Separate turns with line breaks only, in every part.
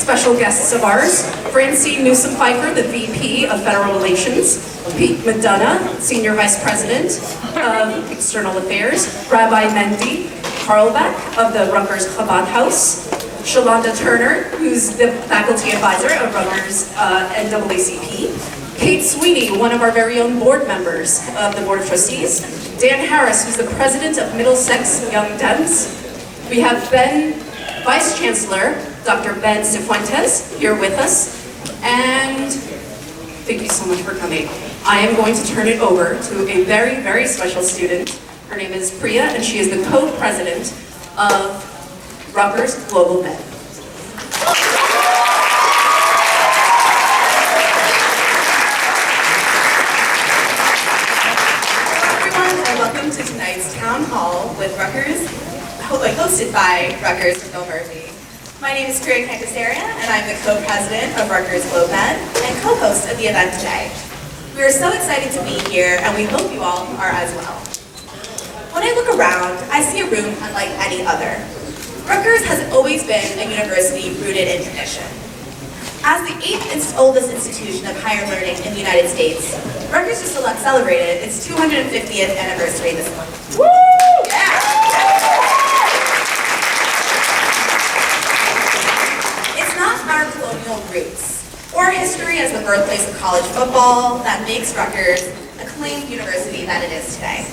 special guests of ours, Francine Newsom-Pfeiffer, the VP of Federal Relations, Pete McDonough, Senior Vice President of External Affairs, Rabbi Mendy Carlbeck of the Rutgers Chabad House, Shalonda Turner, who's the faculty advisor of Rutgers NAACP, Kate Sweeney, one of our very own board members of the Board of Trustees, Dan Harris, who's the president of Middlesex Young Dems. We have Ben, Vice Chancellor, Dr. Ben Cifuentes, here with us, and thank you so much for coming. I am going to turn it over to a very, very special student. Her name is Priya, and she is the co-president of Rutgers Global Med.
Welcome to tonight's town hall with Rutgers, hosted by Rutgers and Phil Murphy. My name is Priya Kankasaria, and I'm the co-president of Rutgers Globe Med and co-host of the event today. We are so excited to be here, and we hope you all are as well. When I look around, I see a room unlike any other. Rutgers has always been a university rooted in tradition. As the 8th oldest institution of higher learning in the United States, Rutgers just celebrated its 250th anniversary this month. Woo! Yeah! It's not our colonial roots or history as the birthplace of college football that makes Rutgers a acclaimed university that it is today,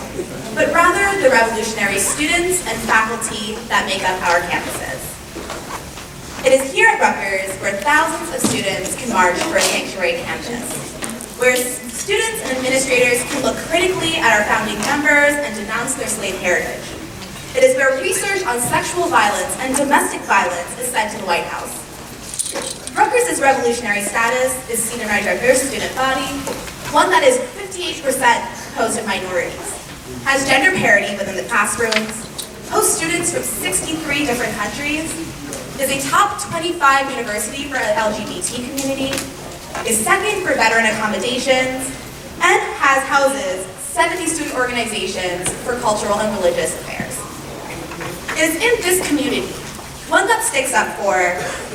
but rather the revolutionary students and faculty that make up our campuses. It is here at Rutgers where thousands of students can march for a sanctuary campus, where students and administrators can look critically at our founding members and denounce their slave heritage. It is where research on sexual violence and domestic violence is sent to the White House. Rutgers' revolutionary status is seen in our diverse student body, one that is 58% composed of minorities, has gender parity within the classrooms, hosts students from 63 different countries, is a top 25 university for the LGBT community, is second for veteran accommodations, and houses 70 student organizations for cultural and religious affairs. It is in this community, one that sticks up for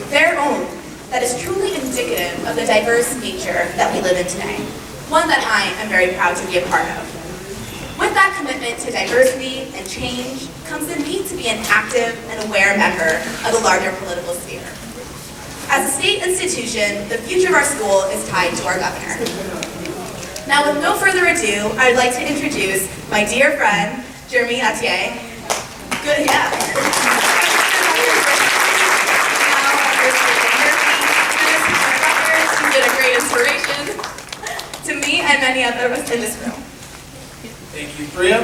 their own, that is truly indicative of the diverse nature that we live in today, one that I am very proud to be a part of. With that commitment to diversity and change comes the need to be an active and aware member of the larger political sphere. As a state institution, the future of our school is tied to our governor. Now, with no further ado, I'd like to introduce my dear friend, Jeremy Atier. Good, yeah. He's been a great inspiration to me and many others in this room.
Thank you, Priya.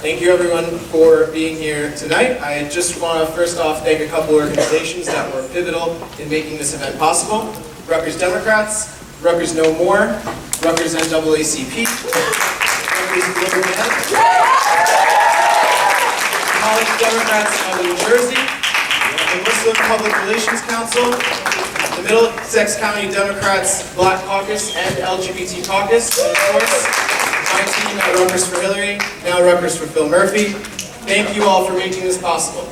Thank you, everyone, for being here tonight. I just want to first off thank a couple organizations that were pivotal in making this event possible. Rutgers Democrats, Rutgers No More, Rutgers NAACP, Rutgers Global Med, College Democrats of New Jersey, the Muslim Public Relations Council, the Middlesex County Democrats Black Caucus and LGBT Caucus, and of course, my team at Rutgers for Hillary, now Rutgers for Phil Murphy. Thank you all for making this possible.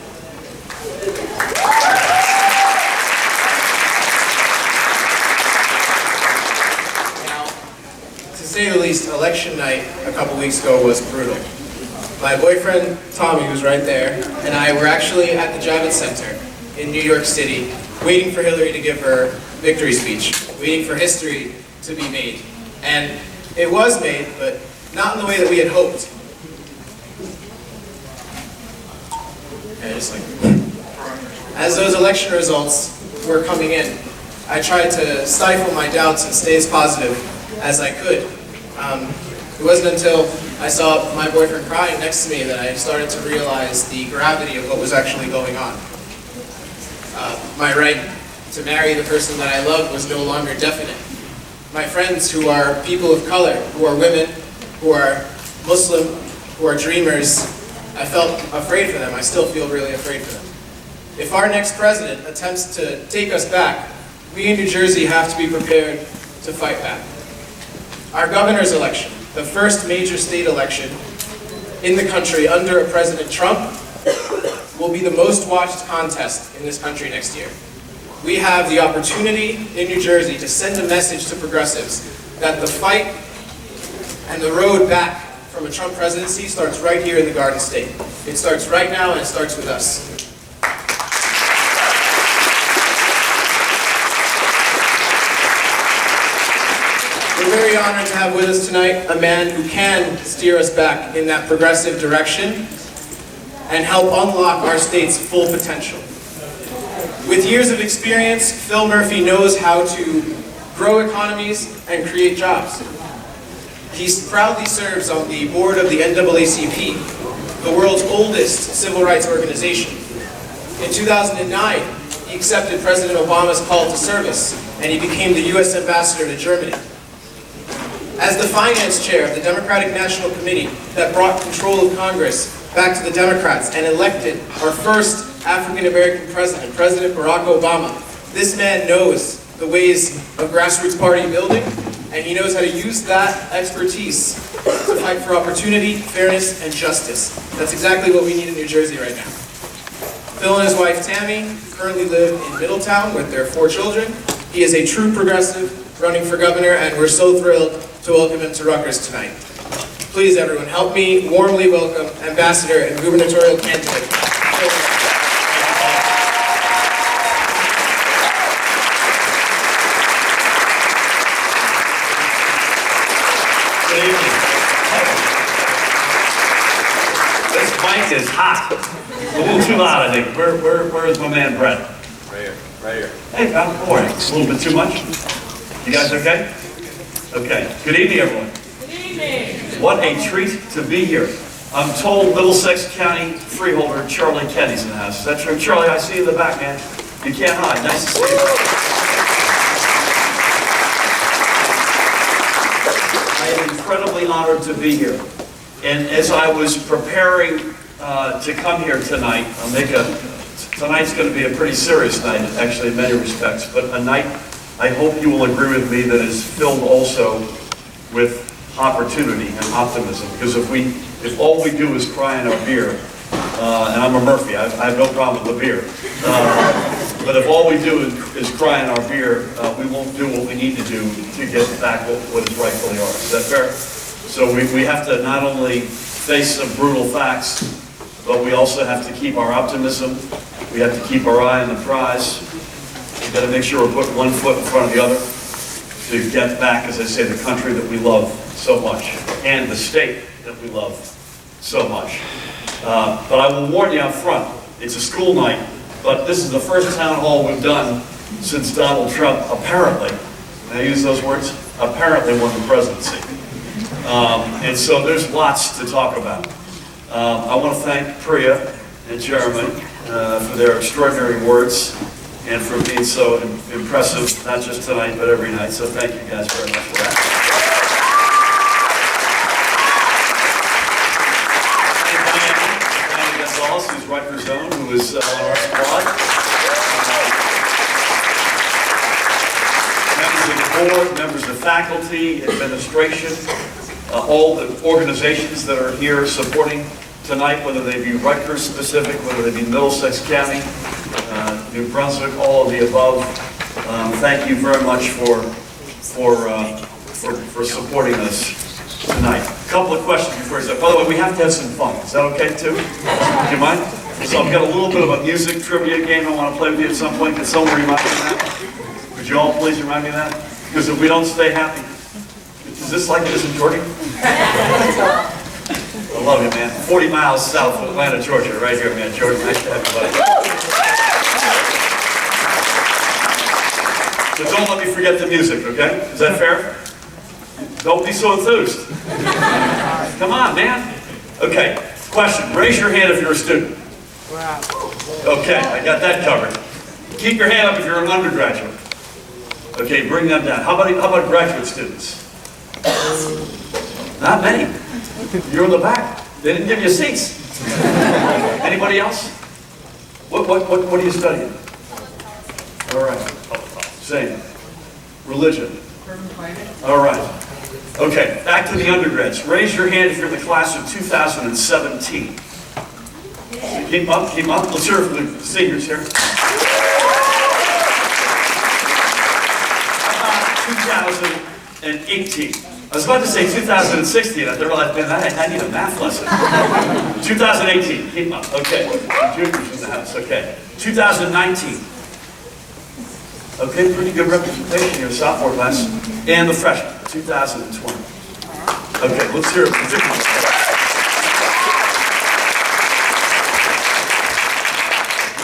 Now, to say the least, election night a couple weeks ago was brutal. My boyfriend, Tommy, who's right there, and I were actually at the Javits Center in New York City, waiting for Hillary to give her victory speech, waiting for history to be made. And it was made, but not in the way that we had hoped. As those election results were coming in, I tried to stifle my doubts and stay as positive as I could. It wasn't until I saw my boyfriend crying next to me that I started to realize the gravity of what was actually going on. My right to marry the person that I loved was no longer definite. My friends who are people of color, who are women, who are Muslim, who are dreamers, I felt afraid for them. I still feel really afraid for them. If our next president attempts to take us back, we in New Jersey have to be prepared to fight back. Our governor's election, the first major state election in the country under a President Trump, will be the most watched contest in this country next year. we have the opportunity in New Jersey to send a message to progressives that the fight and the road back from a Trump presidency starts right here in the Garden State. It starts right now, and it starts with us. We're very honored to have with us tonight a man who can steer us back in that progressive direction and help unlock our state's full potential. With years of experience, Phil Murphy knows how to grow economies and create jobs. He proudly serves on the board of the NAACP, the world's oldest civil rights organization. In 2009, he accepted President Obama's call to service, and he became the U.S. ambassador to Germany. As the finance chair of the Democratic National Committee that brought control of Congress back to the Democrats and elected our first African-American president, President Barack Obama, this man knows the ways of grassroots party building, and he knows how to use that expertise to fight for opportunity, fairness, and justice. That's exactly what we need in New Jersey right now. Phil and his wife Tammy currently live in Middletown with their 4 children. He is a true progressive running for governor, and we're so thrilled to welcome him to Rutgers tonight. Please, everyone, help me warmly welcome Ambassador and gubernatorial candidate.
Good evening. This mic is hot. A little too loud, I think. Where is my man Brett?
Right here, right here.
Hey, good morning. A little bit too much? You guys okay? Okay. Good evening, everyone. Good evening. What a treat to be here. I'm told Middlesex County freeholder Charlie Kenny's in the house. Is that true? Charlie, I see you in the back, man. You can't hide. Nice to see you. I am incredibly honored to be here. And as I was preparing to come here tonight, tonight's going to be a pretty serious night, actually, in many respects, but a night I hope you will agree with me that is filled also with opportunity and optimism. Because if all we do is cry in our beer, and I'm a Murphy, I have no problem with the beer, but if all we do is cry in our beer, we won't do what we need to do to get back what is rightfully ours. Is that fair? So we have to not only face some brutal facts, but we also have to keep our optimism. We have to keep our eye on the prize. We've got to make sure we're putting one foot in front of the other to get back, as I say, the country that we love so much and the state that we love so much. But I will warn you up front, it's a school night, but this is the first town hall we've done since Donald Trump apparently, and I use those words, apparently won the presidency. And so there's lots to talk about. I want to thank Priya and Jeremy for their extraordinary words and for being so impressive, not just tonight, but every night. So thank you guys very much for that. Thank Gonzalez, who's Rutgers' own, who is on our squad. Members of the board, members of faculty, administration, all the organizations that are here supporting tonight, whether they be Rutgers specific, whether they be Middlesex County, New Brunswick, all of the above. Thank you very much for supporting us tonight. A couple of questions before I start. By the way, we have to have some fun. Is that okay too? Do you mind? So I've got a little bit of a music trivia game I want to play with you at some point. Can someone remind me of that? Would you all please remind me of that? Because if we don't stay happy, is this like this in Georgia? I love you, man. 40 miles south of Atlanta, Georgia, right here, man. Georgia, nice to have you, buddy. So don't let me forget the music, okay? Is that fair? Don't be so enthused. Come on, man. Okay, question. Raise your hand if you're a student. Wow. Okay, I got that covered. Keep your hand up if you're an undergraduate. Okay, bring them down. How about graduate students? Not many. You're in the back. They didn't give you seats. Anybody else? What are you studying? All right. Same. Religion. All right. Okay, back to the undergrads. Raise your hand if you're in the class of 2017. Keep up, keep up. Let's hear it from the seniors here. 2018. I was about to say 2016. I realized, man, I need a math lesson. 2018. Keep up. Okay. Juniors in the house. Okay. 2019. Okay, pretty good representation here, sophomore class. And the freshman, 2020. Okay, let's hear it.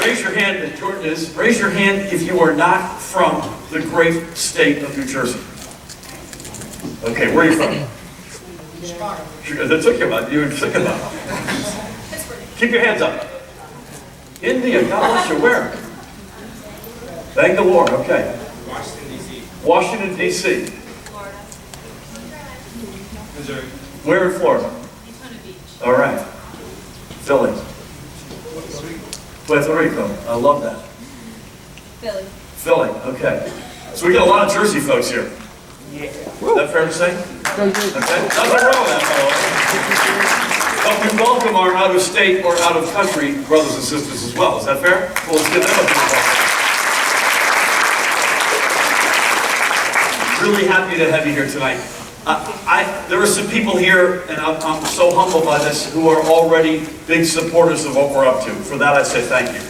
Raise your hand, Jordan is, raise your hand if you are not from the great state of New Jersey. Okay, where are you from? Chicago. That took you about, you were thinking about. Keep your hands up. India, God bless you, where? Bangalore, okay.
Washington, D.C.
Washington, D.C.
Florida. Missouri.
Where in Florida?
Daytona Beach.
All right. Philly. Puerto Rico. I love that.
Philly.
Philly, okay. So we got a lot of Jersey folks here. Yeah. Is that fair to say? Okay. Nothing wrong with that, by the way. But we welcome our out-of-state or out-of-country brothers and sisters as well. Is that fair? Well, let's give them a big welcome. Really happy to have you here tonight. There are some people here, and I'm so humbled by this, who are already big supporters of what we're up to. For that, I say thank you.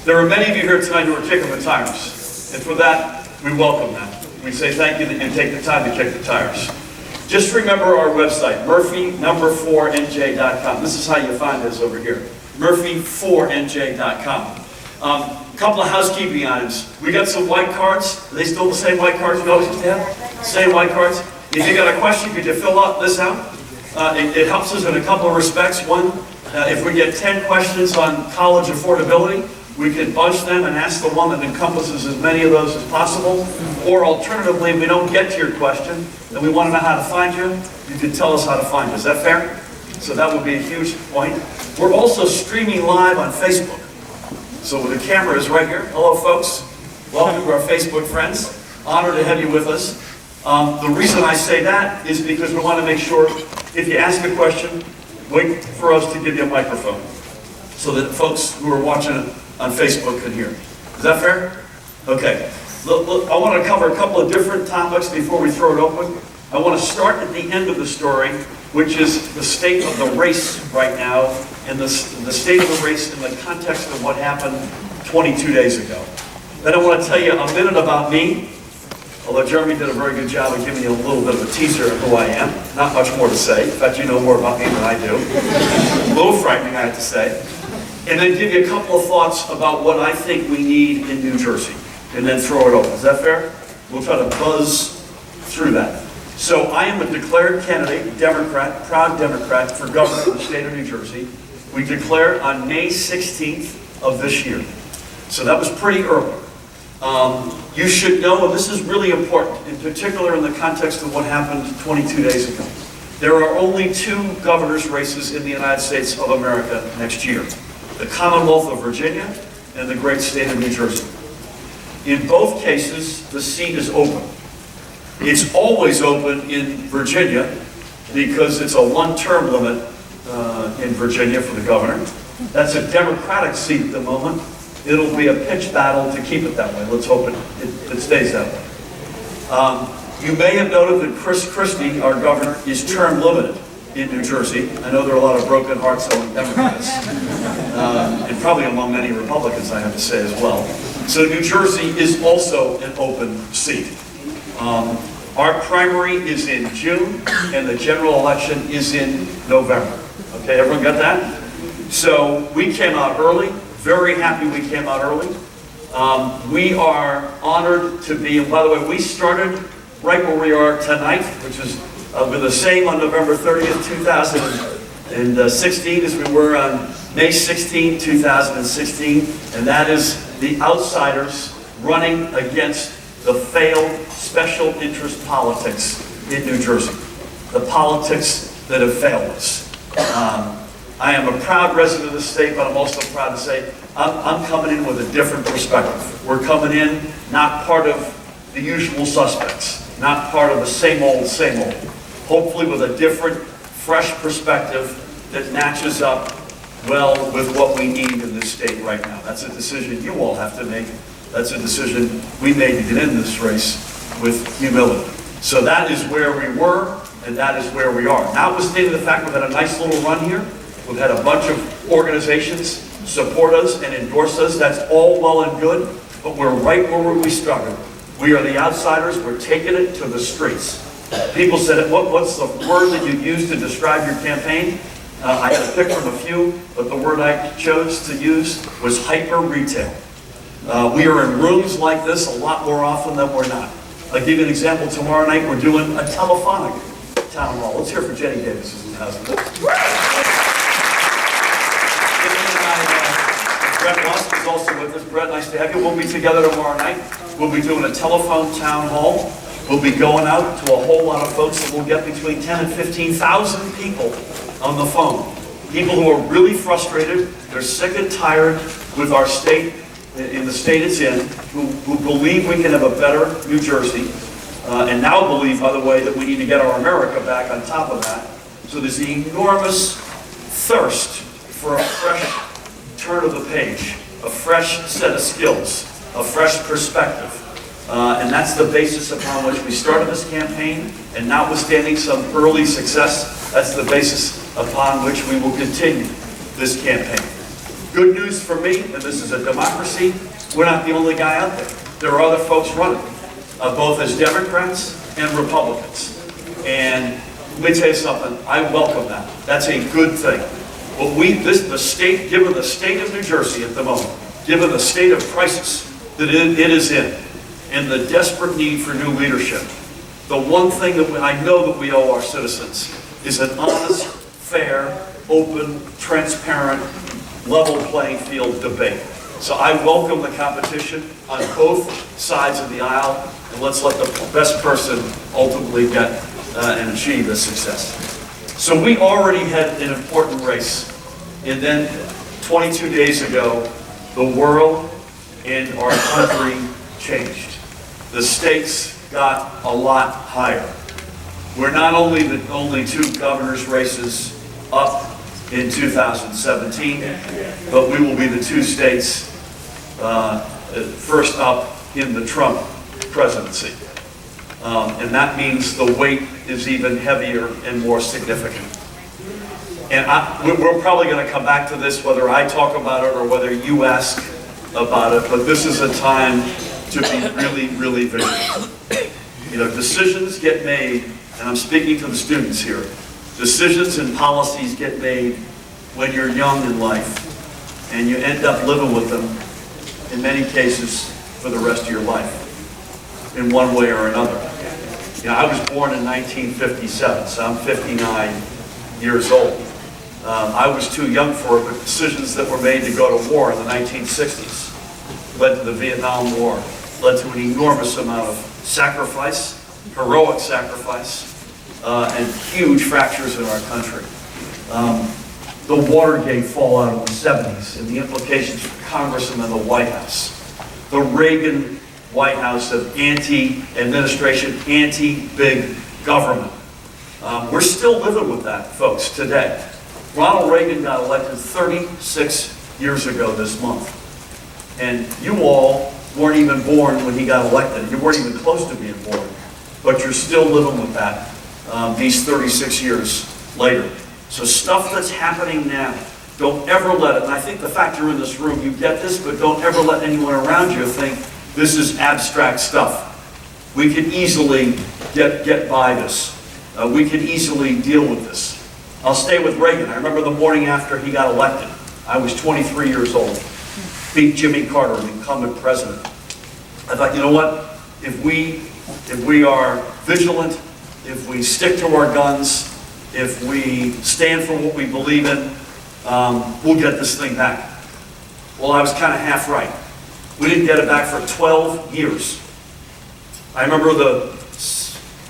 There are many of you here tonight who are kicking the tires, and for that, we welcome that. We say thank you that you take the time to kick the tires. Just remember our website, Murphy4NJ.com. This is how you find us over here, Murphy4NJ.com. A couple of housekeeping items. We got some white cards. Are they still the same white cards we always used to have? Same white cards. If you got a question, could you fill out this out? It helps us in a couple of respects. One, if we get 10 questions on college affordability, we can bunch them and ask the one that encompasses as many of those as possible. Or alternatively, if we don't get to your question and we want to know how to find you, you can tell us how to find you. Is that fair? So that would be a huge point. We're also streaming live on Facebook. So the camera is right here. Hello, folks. Welcome to our Facebook friends. Honored to have you with us. The reason I say that is because we want to make sure if you ask a question, wait for us to give you a microphone so that folks who are watching it on Facebook can hear. Is that fair? Okay. Look, I want to cover a couple of different topics before we throw it open. I want to start at the end of the story, which is the state of the race right now, and the state of the race in the context of what happened 22 days ago. Then I want to tell you a minute about me, although Jeremy did a very good job of giving you a little bit of a teaser of who I am. Not much more to say. In fact, you know more about me than I do. A little frightening, I have to say. And then give you a couple of thoughts about what I think we need in New Jersey, and then throw it open. Is that fair? We'll try to buzz through that. So I am a declared candidate, Democrat, proud Democrat for governor of the state of New Jersey. We declared on May 16th of this year. So that was pretty early. You should know, and this is really important, in particular in the context of what happened 22 days ago. There are only 2 governor's races in the United States of America next year. The Commonwealth of Virginia and the great state of New Jersey. In both cases, the seat is open. It's always open in Virginia because it's a 1-term limit in Virginia for the governor. That's a Democratic seat at the moment. It'll be a pitched battle to keep it that way. Let's hope it stays that way. You may have noted that Chris Christie, our governor, is term limited in New Jersey. I know there are a lot of broken hearts among Democrats, and probably among many Republicans, I have to say as well. So New Jersey is also an open seat. Our primary is in June, and the general election is in November. Okay, everyone got that? So we came out early. Very happy we came out early. We are honored to be, and by the way, we started right where we are tonight, which is we're the same on November 30th, 2016 as we were on May 16, 2016, and that is the outsiders running against the failed special interest politics in New Jersey, the politics that have failed us. I am a proud resident of the state, but I'm also proud to say I'm coming in with a different perspective. We're coming in not part of the usual suspects, not part of the same old, hopefully with a different, fresh perspective that matches up well with what we need in this state right now. That's a decision you all have to make. That's a decision we made to get in this race with humility. So that is where we were, and that is where we are. Notwithstanding the fact we've had a nice little run here, we've had a bunch of organizations support us and endorse us. That's all well and good, but we're right where we started. We are the outsiders. We're taking it to the streets. People said, what's the word that you used to describe your campaign? I had to pick from a few, but the word I chose to use was hyper-retail. We are in rooms like this a lot more often than we're not. I'll give you an example. Tomorrow night we're doing a telephonic town hall. Let's hear for Jenny Davis, who's in the house. Brett Ross is also with us. Brett, nice to have you. We'll be together tomorrow night. We'll be doing a telephone town hall. We'll be going out to a whole lot of folks, and we'll get between 10 and 15,000 people on the phone. People who are really frustrated, they're sick and tired with our state, in the state it's in, who believe we can have a better New Jersey, and now believe, by the way, that we need to get our America back on top of that. So there's the enormous thirst for a fresh turn of the page, a fresh set of skills, a fresh perspective. And that's the basis upon which we started this campaign, and notwithstanding some early success, that's the basis upon which we will continue this campaign. Good news for me, and this is a democracy, we're not the only guy out there. There are other folks running, both as Democrats and Republicans. And let me tell you something, I welcome that. That's a good thing. But the state, given the state of New Jersey at the moment, given the state of crisis that it is in, and the desperate need for new leadership, the one thing that I know that we owe our citizens is an honest, fair, open, transparent, level playing field debate. So I welcome the competition on both sides of the aisle, and let's let the best person ultimately get and achieve the success. So we already had an important race, and then 22 days ago, the world and our country changed. The stakes got a lot higher. We're not only the only two governor's races up in 2017, but we will be the two states first up in the Trump presidency. And that means the weight is even heavier and more significant. And we're probably going to come back to this, whether I talk about it or whether you ask about it, but this is a time to be really, really vigilant. You know, decisions get made, and I'm speaking to the students here, decisions and policies get made when you're young in life, and you end up living with them, in many cases, for the rest of your life, in one way or another. You know, I was born in 1957, so I'm 59 years old. I was too young for it, but decisions that were made to go to war in the 1960s led to the Vietnam War, led to an enormous amount of sacrifice, heroic sacrifice, and huge fractures in our country. The Watergate fallout in the 70s and the implications for Congress and then the White House. The Reagan White House of anti-administration, anti-big government. We're still living with that, folks, today. Ronald Reagan got elected 36 years ago this month. And you all weren't even born when he got elected. You weren't even close to being born. But you're still living with that these 36 years later. So stuff that's happening now, don't ever let it, and I think the fact you're in this room, you get this, but don't ever let anyone around you think this is abstract stuff. We can easily get by this. We can easily deal with this. I'll stay with Reagan. I remember the morning after he got elected. I was 23 years old. Beat Jimmy Carter, the incumbent president. I thought, you know what? If we are vigilant, if we stick to our guns, if we stand for what we believe in, we'll get this thing back. Well, I was kind of half right. We didn't get it back for 12 years. I remember the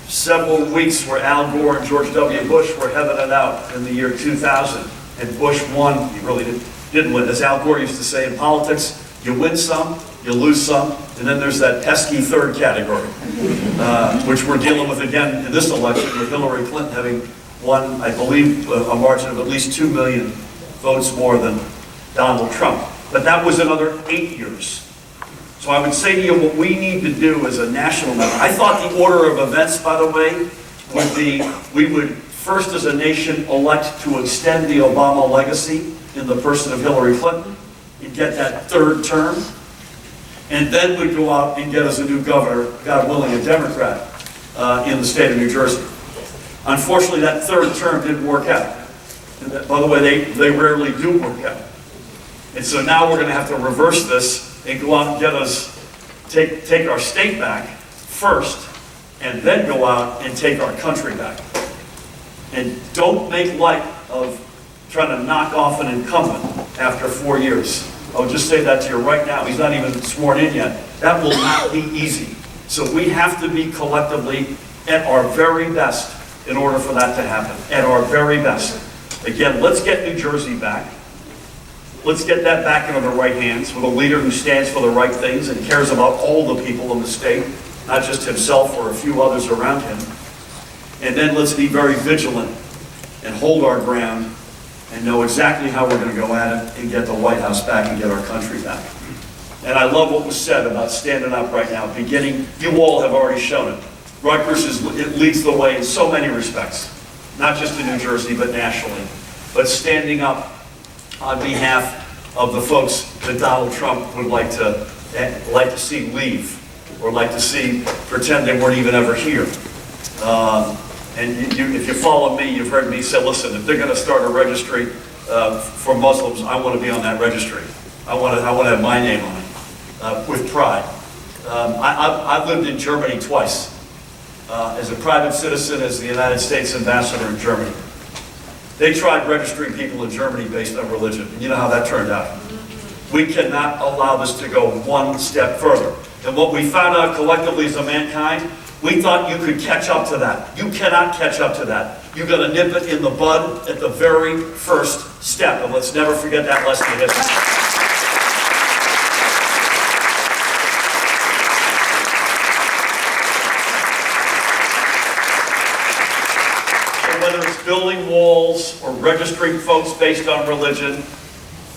several weeks where Al Gore and George W. Bush were having it out in the year 2000, and Bush won. He really didn't win. As Al Gore used to say in politics, you win some, you lose some, and then there's that pesky third category, which we're dealing with again in this election, with Hillary Clinton having won, I believe, a margin of at least 2 million votes more than Donald Trump. But that was another 8 years. So I would say to you, what we need to do as a national matter, I thought the order of events, by the way, would be, we would first as a nation elect to extend the Obama legacy in the person of Hillary Clinton and get that third term. And then we'd go out and get us a new governor, God willing, a Democrat, in the state of New Jersey. Unfortunately, that third term didn't work out. And that, by the way, they rarely do work out. And so now we're going to have to reverse this and go out and get us, take our state back first, and then go out and take our country back. And don't make light of trying to knock off an incumbent after 4 years. I'll just say that to you right now. He's not even sworn in yet. That will not be easy. So we have to be collectively at our very best in order for that to happen. At our very best. Again, let's get New Jersey back. Let's get that back into the right hands with a leader who stands for the right things and cares about all the people in the state, not just himself or a few others around him. And then let's be very vigilant and hold our ground and know exactly how we're going to go at it and get the White House back and get our country back. And I love what was said about standing up right now. Beginning, you all have already shown it. Rutgers it leads the way in so many respects, not just in New Jersey, but nationally. But standing up on behalf of the folks that Donald Trump would like to see leave, or like to see pretend they weren't even ever here. And if you follow me, you've heard me say, listen, if they're going to start a registry for Muslims, I want to be on that registry. I want to have my name on it with pride. I've lived in Germany twice, as a private citizen, as the United States ambassador in Germany. They tried registering people in Germany based on religion, and you know how that turned out. We cannot allow this to go one step further. And what we found out collectively as a mankind, we thought you could catch up to that. You cannot catch up to that. You've got to nip it in the bud at the very first step. And let's never forget that lesson in history. So whether it's building walls or registering folks based on religion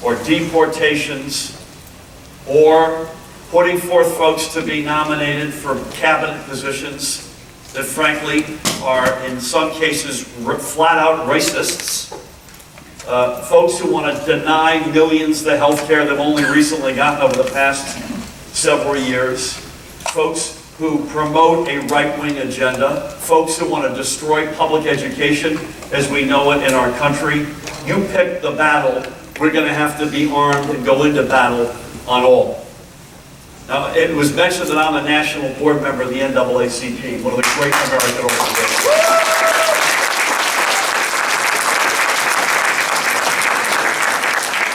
or deportations or putting forth folks to be nominated for cabinet positions that frankly are in some cases flat out racists. Folks who want to deny millions the health care they've only recently gotten over the past several years. Folks who promote a right-wing agenda. Folks who want to destroy public education as we know it in our country. You pick the battle. We're going to have to be armed and go into battle on all. Now, it was mentioned that I'm a national board member of the NAACP, one of the great American organizations.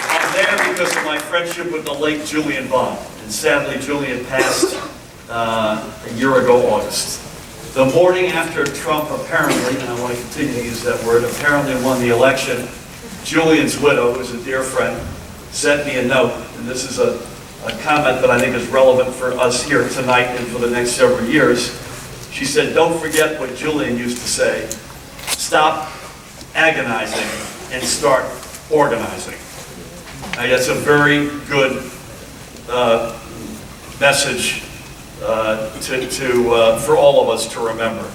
I'm there because of my friendship with the late Julian Bond. And sadly, Julian passed a year ago, August. The morning after Trump apparently, and I want to continue to use that word, apparently won the election, Julian's widow, who's a dear friend, sent me a note, and this is a comment that I think is relevant for us here tonight and for the next several years. She said, don't forget what Julian used to say. Stop agonizing and start organizing. Now, that's a very good message for all of us to remember.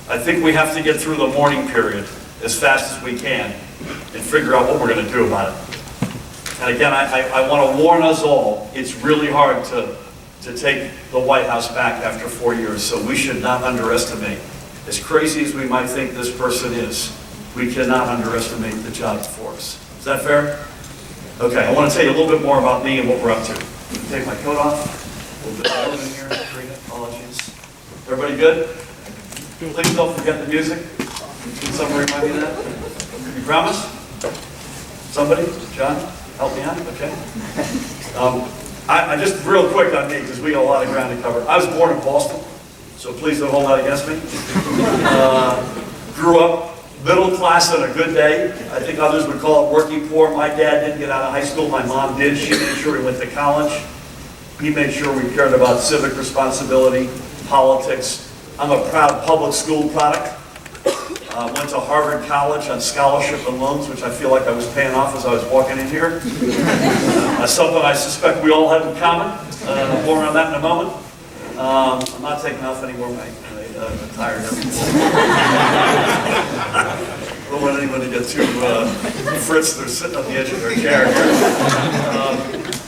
I think we have to get through the mourning period as fast as we can and figure out what we're going to do about it. And again, I want to warn us all, it's really hard to take the White House back after 4 years, so we should not underestimate. As crazy as we might think this person is, we cannot underestimate the job before us. Is that fair? Okay, I want to tell you a little bit more about me and what we're up to. Take my coat off. A little bit of in here. Apologies. Everybody good? Please don't forget the music. Can somebody remind me of that? You promise? Somebody? John? Help me out? Okay. I just real quick on me, because we got a lot of ground to cover. I was born in Boston, so please don't hold that against me. Grew up middle class on a good day. I think others would call it working poor. My dad didn't get out of high school. My mom did. She made sure we went to college. He made sure we cared about civic responsibility, politics. I'm a proud public school product. Went to Harvard College on scholarship and loans, which I feel like I was paying off as I was walking in here. Something I suspect we all have in common. More on that in a moment. I'm not taking off anymore. I'm tired. I don't want anyone to get too fritzed. They're sitting on the edge of their chair here.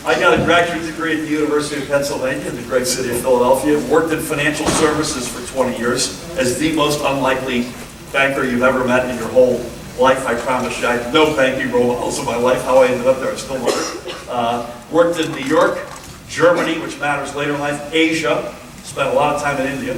I got a graduate degree at the University of Pennsylvania in the great city of Philadelphia. Worked in financial services for 20 years as the most unlikely banker you've ever met in your whole life. I promise you, I had no banking role models in my life. How I ended up there, I still wonder. Worked in New York, Germany, which matters later in life, Asia. Spent a lot of time in India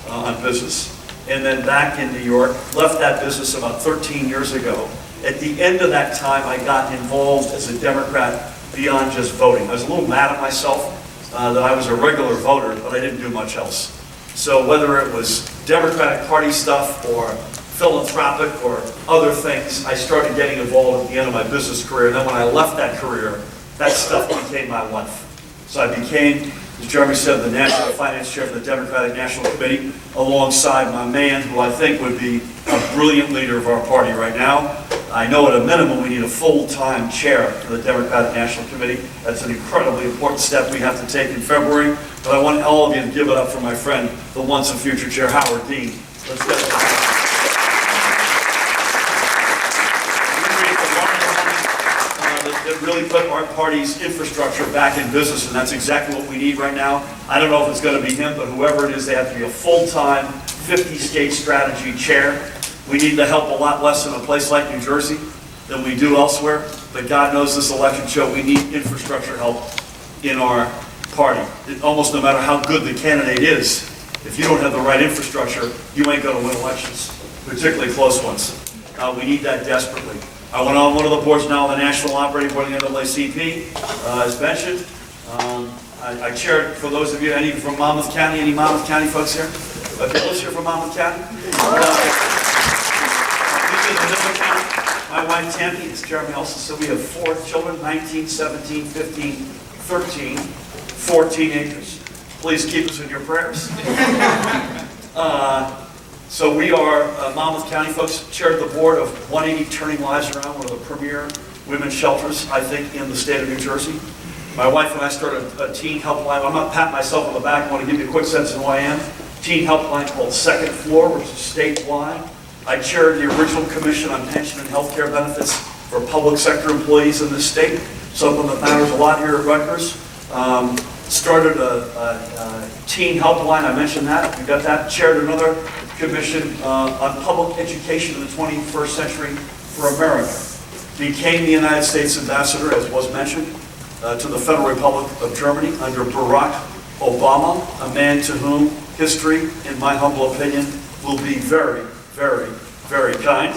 on business. And then back in New York, left that business about 13 years ago. At the end of that time, I got involved as a Democrat beyond just voting. I was a little mad at myself that I was a regular voter, but I didn't do much else. So whether it was Democratic Party stuff or philanthropic or other things, I started getting involved at the end of my business career. And then when I left that career, that stuff became my life. So I became, as Jeremy said, the National Finance Chair for the Democratic National Committee, alongside my man, who I think would be a brilliant leader of our party right now. I know at a minimum we need a full-time chair for the Democratic National Committee. That's an incredibly important step we have to take in February. But I want all of you to give it up for my friend, the once and future chair, Howard Dean. Let's get it. That really put our party's infrastructure back in business, and that's exactly what we need right now. I don't know if it's going to be him, but whoever it is, they have to be a full-time 50-state strategy chair. We need the help a lot less in a place like New Jersey than we do elsewhere. But God knows this election show, we need infrastructure help in our party. Almost no matter how good the candidate is, if you don't have the right infrastructure, you ain't going to win elections, particularly close ones. We need that desperately. I went on one of the boards now, the National Operating Board of the NAACP, as mentioned. I chaired, for those of you, any from Monmouth County, any Monmouth County folks here? Okay, let's hear from Monmouth County. My wife Tammy, as Jeremy also said, we have 4 children, 19, 17, 15, 13, 4 teenagers. Please keep us in your prayers. So we are, Monmouth County folks, chaired the board of 180 Turning Lives Around, one of the premier women's shelters, I think, in the state of New Jersey. My wife and I started a teen helpline. I'm not patting myself on the back. I want to give you a quick sense of who I am. Teen helpline called Second Floor, which is statewide. I chaired the original Commission on Pension and Health Care Benefits for public sector employees in this state, something that matters a lot here at Rutgers. Started a teen helpline, I mentioned that, you got that. Chaired another commission on public education in the 21st century for America. Became the United States ambassador, as was mentioned, to the Federal Republic of Germany under Barack Obama, a man to whom history, in my humble opinion, will be very, very, very kind.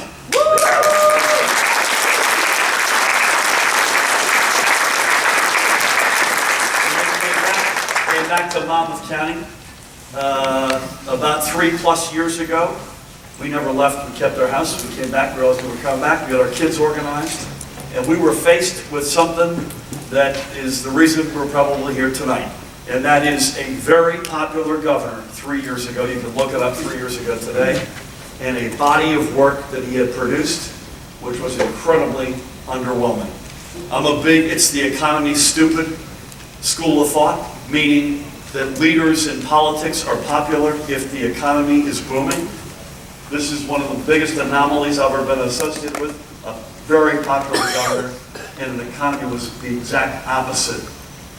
Came back to Monmouth County about 3+ years ago. We never left, we kept our house. We came back, we realized we were coming back, we got our kids organized, and we were faced with something that is the reason we're probably here tonight. And that is a very popular governor 3 years ago, you can look it up 3 years ago today, and a body of work that he had produced, which was incredibly underwhelming. I'm a big, it's the economy stupid school of thought, meaning that leaders in politics are popular if the economy is booming. This is one of the biggest anomalies I've ever been associated with. A very popular governor, and an economy was the exact opposite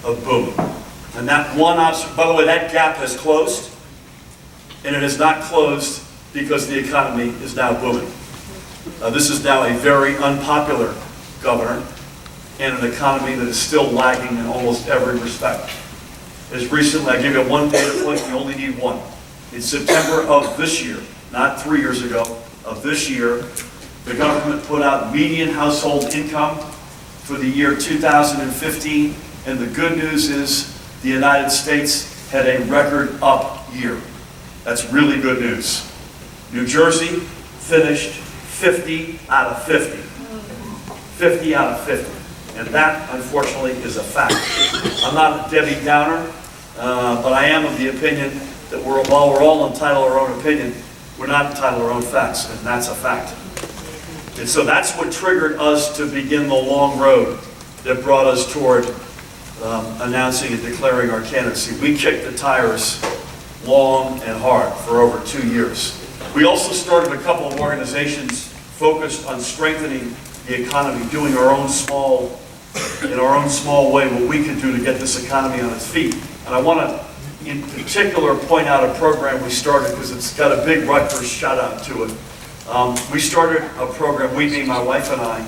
of booming. And that one option, by the way, that gap has closed, and it has not closed because the economy is now booming. This is now a very unpopular governor and an economy that is still lagging in almost every respect. As recently, I give you one data point, you only need one. In September of this year, not 3 years ago, of this year, the government put out median household income for the year 2015, and the good news is the United States had a record up year. That's really good news. New Jersey finished 50 out of 50. 50 out of 50. And that, unfortunately, is a fact. I'm not a Debbie Downer, but I am of the opinion that while we're all entitled to our own opinion, we're not entitled to our own facts, and that's a fact. And so that's what triggered us to begin the long road that brought us toward announcing and declaring our candidacy. We kicked the tires long and hard for over 2 years. We also started a couple of organizations focused on strengthening the economy, doing in our own small way what we could do to get this economy on its feet. And I want to, in particular, point out a program we started because it's got a big Rutgers shout out to it. We started a program, we being my wife and I,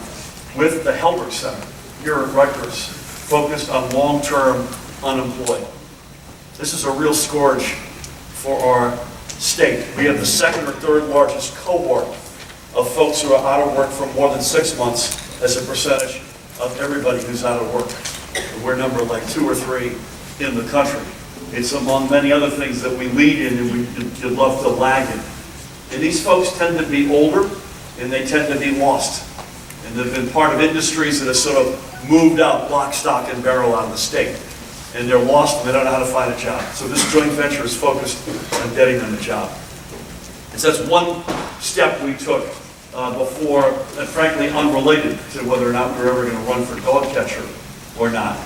with the Helberg Center here at Rutgers, focused on long-term unemployed. This is a real scourge for our state. We have the second or third largest cohort of folks who are out of work for more than 6 months as a percentage of everybody who's out of work. We're number like 2 or 3 in the country. It's among many other things that we lead in and you'd love to lag in. And these folks tend to be older and they tend to be lost. And they've been part of industries that have sort of moved out lock, stock, and barrel out of the state. And they're lost and they don't know how to find a job. So this joint venture is focused on getting them a job. And so that's one step we took before, and frankly unrelated to whether or not we were ever going to run for dog catcher or not.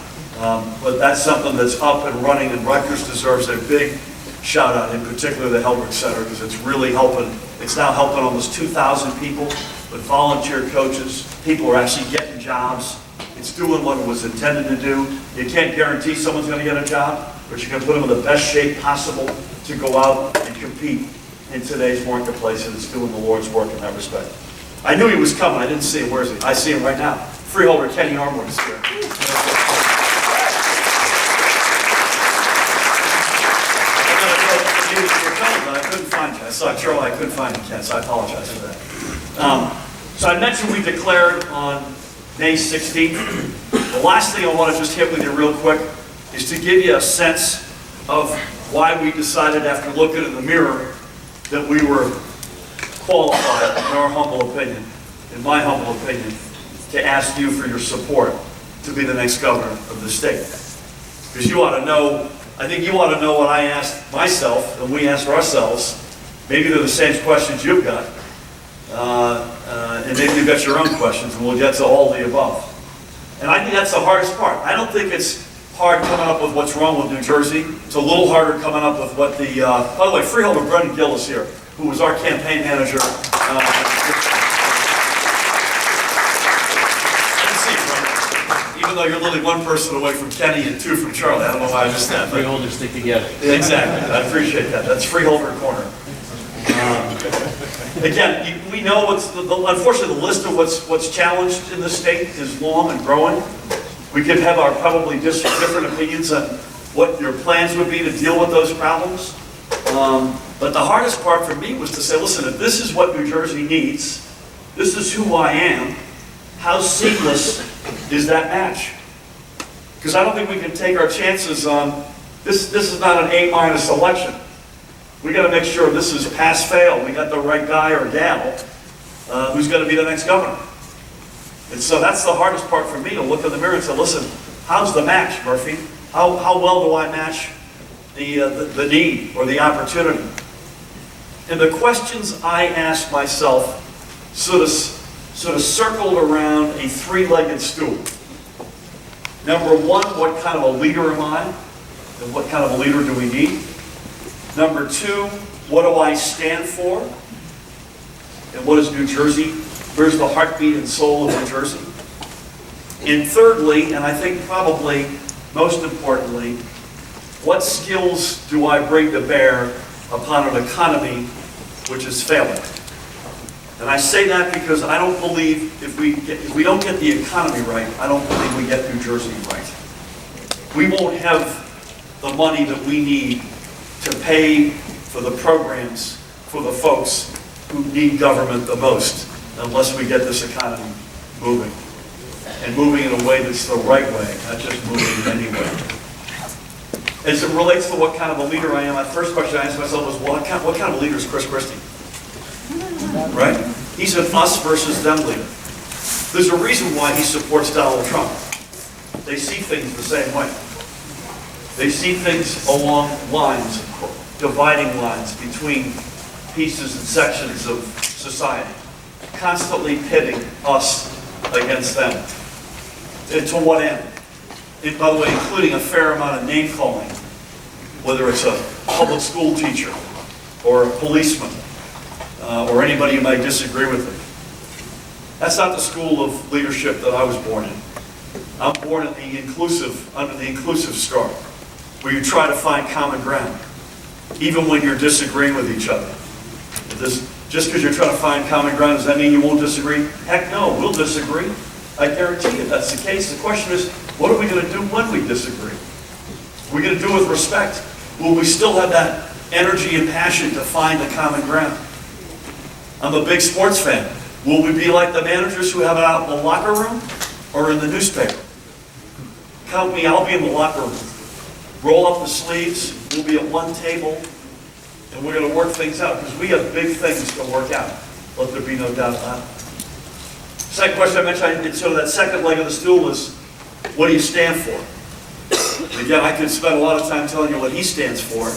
But that's something that's up and running, and Rutgers deserves a big shout out, in particular the Helberg Center, because it's really helping. It's now helping almost 2,000 people with volunteer coaches. People are actually getting jobs. It's doing what it was intended to do. You can't guarantee someone's going to get a job, but you can put them in the best shape possible to go out and compete in today's marketplace, and it's doing the Lord's work in that respect. I knew he was coming. I didn't see him. Where is he? I see him right now. Freeholder Kenny Armour is here. I couldn't find you. I saw Charlie. I couldn't find you, Ken, so I apologize for that. So I mentioned we declared on May 16th. The last thing I want to just hit with you real quick is to give you a sense of why we decided, after looking in the mirror, that we were qualified, in our humble opinion, in my humble opinion, to ask you for your support to be the next governor of the state. Because you ought to know, I think you ought to know what I asked myself and we asked ourselves. Maybe they're the same questions you've got. And maybe you've got your own questions, and we'll get to all the above. And I think that's the hardest part. I don't think it's hard coming up with what's wrong with New Jersey. It's a little harder coming up with what the, by the way, Freeholder Brendan Gill is here, who was our campaign manager. Even though you're literally one person away from Kenny and 2 from Charlie. I don't know why I missed that.
Freeholders stick together.
Exactly. I appreciate that. That's Freeholder Corner. Again, we know unfortunately the list of what's challenged in the state is long and growing. We could have our probably just different opinions on what your plans would be to deal with those problems. But the hardest part for me was to say, listen, if this is what New Jersey needs, this is who I am, how seamless is that match? Because I don't think we can take our chances on, this is not an A- election. We got to make sure this is pass-fail. We got the right guy or gal who's going to be the next governor. And so that's the hardest part for me, to look in the mirror and say, listen, how's the match, Murphy? How well do I match the need or the opportunity? And the questions I asked myself sort of circled around a 3-legged stool. Number 1, what kind of a leader am I? And what kind of a leader do we need? Number 2, what do I stand for? And what is New Jersey? Where's the heartbeat and soul of New Jersey? And thirdly, and I think probably most importantly, what skills do I bring to bear upon an economy which is failing? And I say that because I don't believe if we don't get the economy right, I don't believe we get New Jersey right. We won't have the money that we need to pay for the programs for the folks who need government the most unless we get this economy moving. And moving in a way that's the right way, not just moving in any way. As it relates to what kind of a leader I am, the first question I asked myself was, what kind of a leader is Chris Christie? Right? He's an us versus them leader. There's a reason why he supports Donald Trump. They see things the same way. They see things along lines, dividing lines between pieces and sections of society, constantly pitting us against them. And to what end? And by the way, including a fair amount of name calling, whether it's a public school teacher or a policeman or anybody who might disagree with them. That's not the school of leadership that I was born in. I'm born in the inclusive, under the inclusive star, where you try to find common ground, even when you're disagreeing with each other. Just because you're trying to find common ground, does that mean you won't disagree? Heck no, we'll disagree. I guarantee you that's the case. The question is, what are we going to do when we disagree? We're going to do it with respect. Will we still have that energy and passion to find the common ground? I'm a big sports fan. Will we be like the managers who have it out in the locker room or in the newspaper? Count me, I'll be in the locker room. Roll up the sleeves, we'll be at one table, and we're going to work things out because we have big things to work out. Let there be no doubt about it. Second question I mentioned, so that second leg of the stool is, what do you stand for? And again, I could spend a lot of time telling you what he stands for,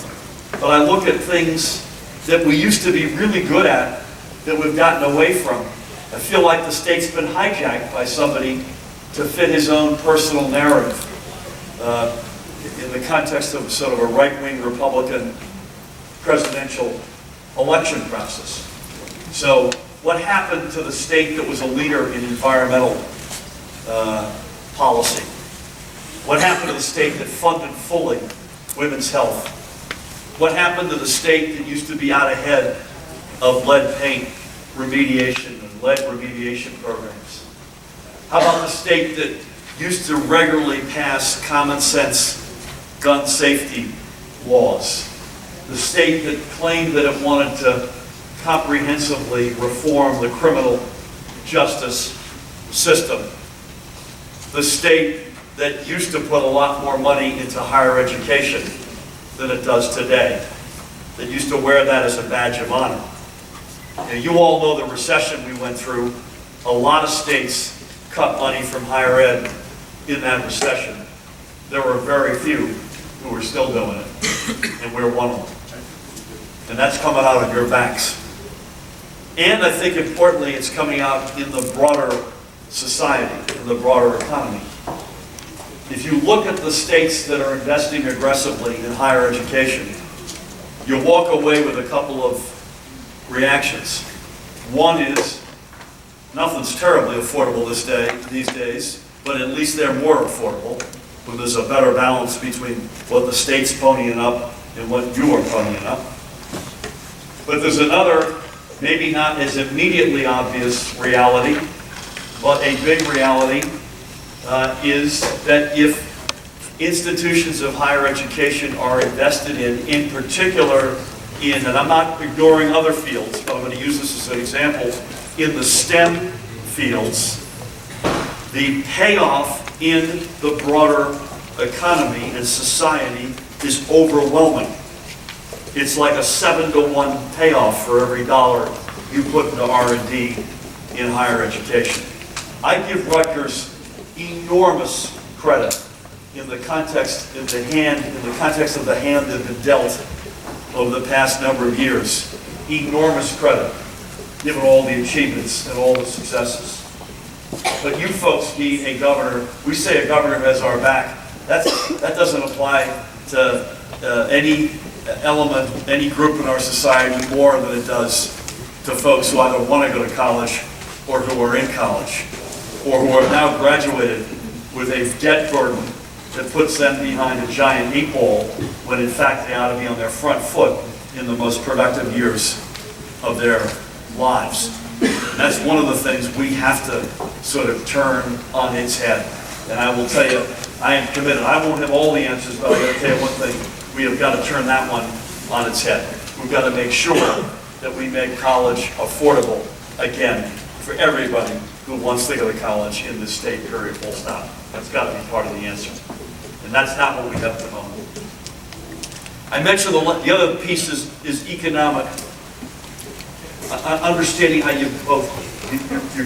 but I look at things that we used to be really good at that we've gotten away from. I feel like the state's been hijacked by somebody to fit his own personal narrative in the context of sort of a right-wing Republican presidential election process. So what happened to the state that was a leader in environmental policy? What happened to the state that funded fully women's health? What happened to the state that used to be out ahead of lead paint remediation and lead remediation programs? How about the state that used to regularly pass common sense gun safety laws? The state that claimed that it wanted to comprehensively reform the criminal justice system. The state that used to put a lot more money into higher education than it does today. That used to wear that as a badge of honor. You all know the recession we went through. A lot of states cut money from higher ed in that recession. There were very few who were still doing it, and we're one of them. And that's coming out of your backs. And I think importantly, it's coming out in the broader society, in the broader economy. If you look at the states that are investing aggressively in higher education, you walk away with a couple of reactions. One is, nothing's terribly affordable these days, but at least they're more affordable, when there's a better balance between what the state's ponying up and what you are ponying up. But there's another, maybe not as immediately obvious reality, but a big reality is that if institutions of higher education are invested in particular in, and I'm not ignoring other fields, but I'm going to use this as an example, in the STEM fields, the payoff in the broader economy and society is overwhelming. It's like a 7-to-1 payoff for every dollar you put into R&D in higher education. I give Rutgers enormous credit in the context of the hand that had been dealt over the past number of years. Enormous credit, given all the achievements and all the successes. But you folks need a governor. We say a governor has our back. That doesn't apply to any element, any group in our society more than it does to folks who either want to go to college or who are in college or who are now graduated with a debt burden that puts them behind a giant 8-ball when in fact they ought to be on their front foot in the most productive years of their lives. And that's one of the things we have to sort of turn on its head. And I will tell you, I am committed. I won't have all the answers, but I'm going to tell you one thing. We have got to turn that one on its head. We've got to make sure that we make college affordable again for everybody who wants to go to college in this state, period, full stop. That's got to be part of the answer. And that's not what we have at the moment. I mentioned the other piece is economic. Understanding how you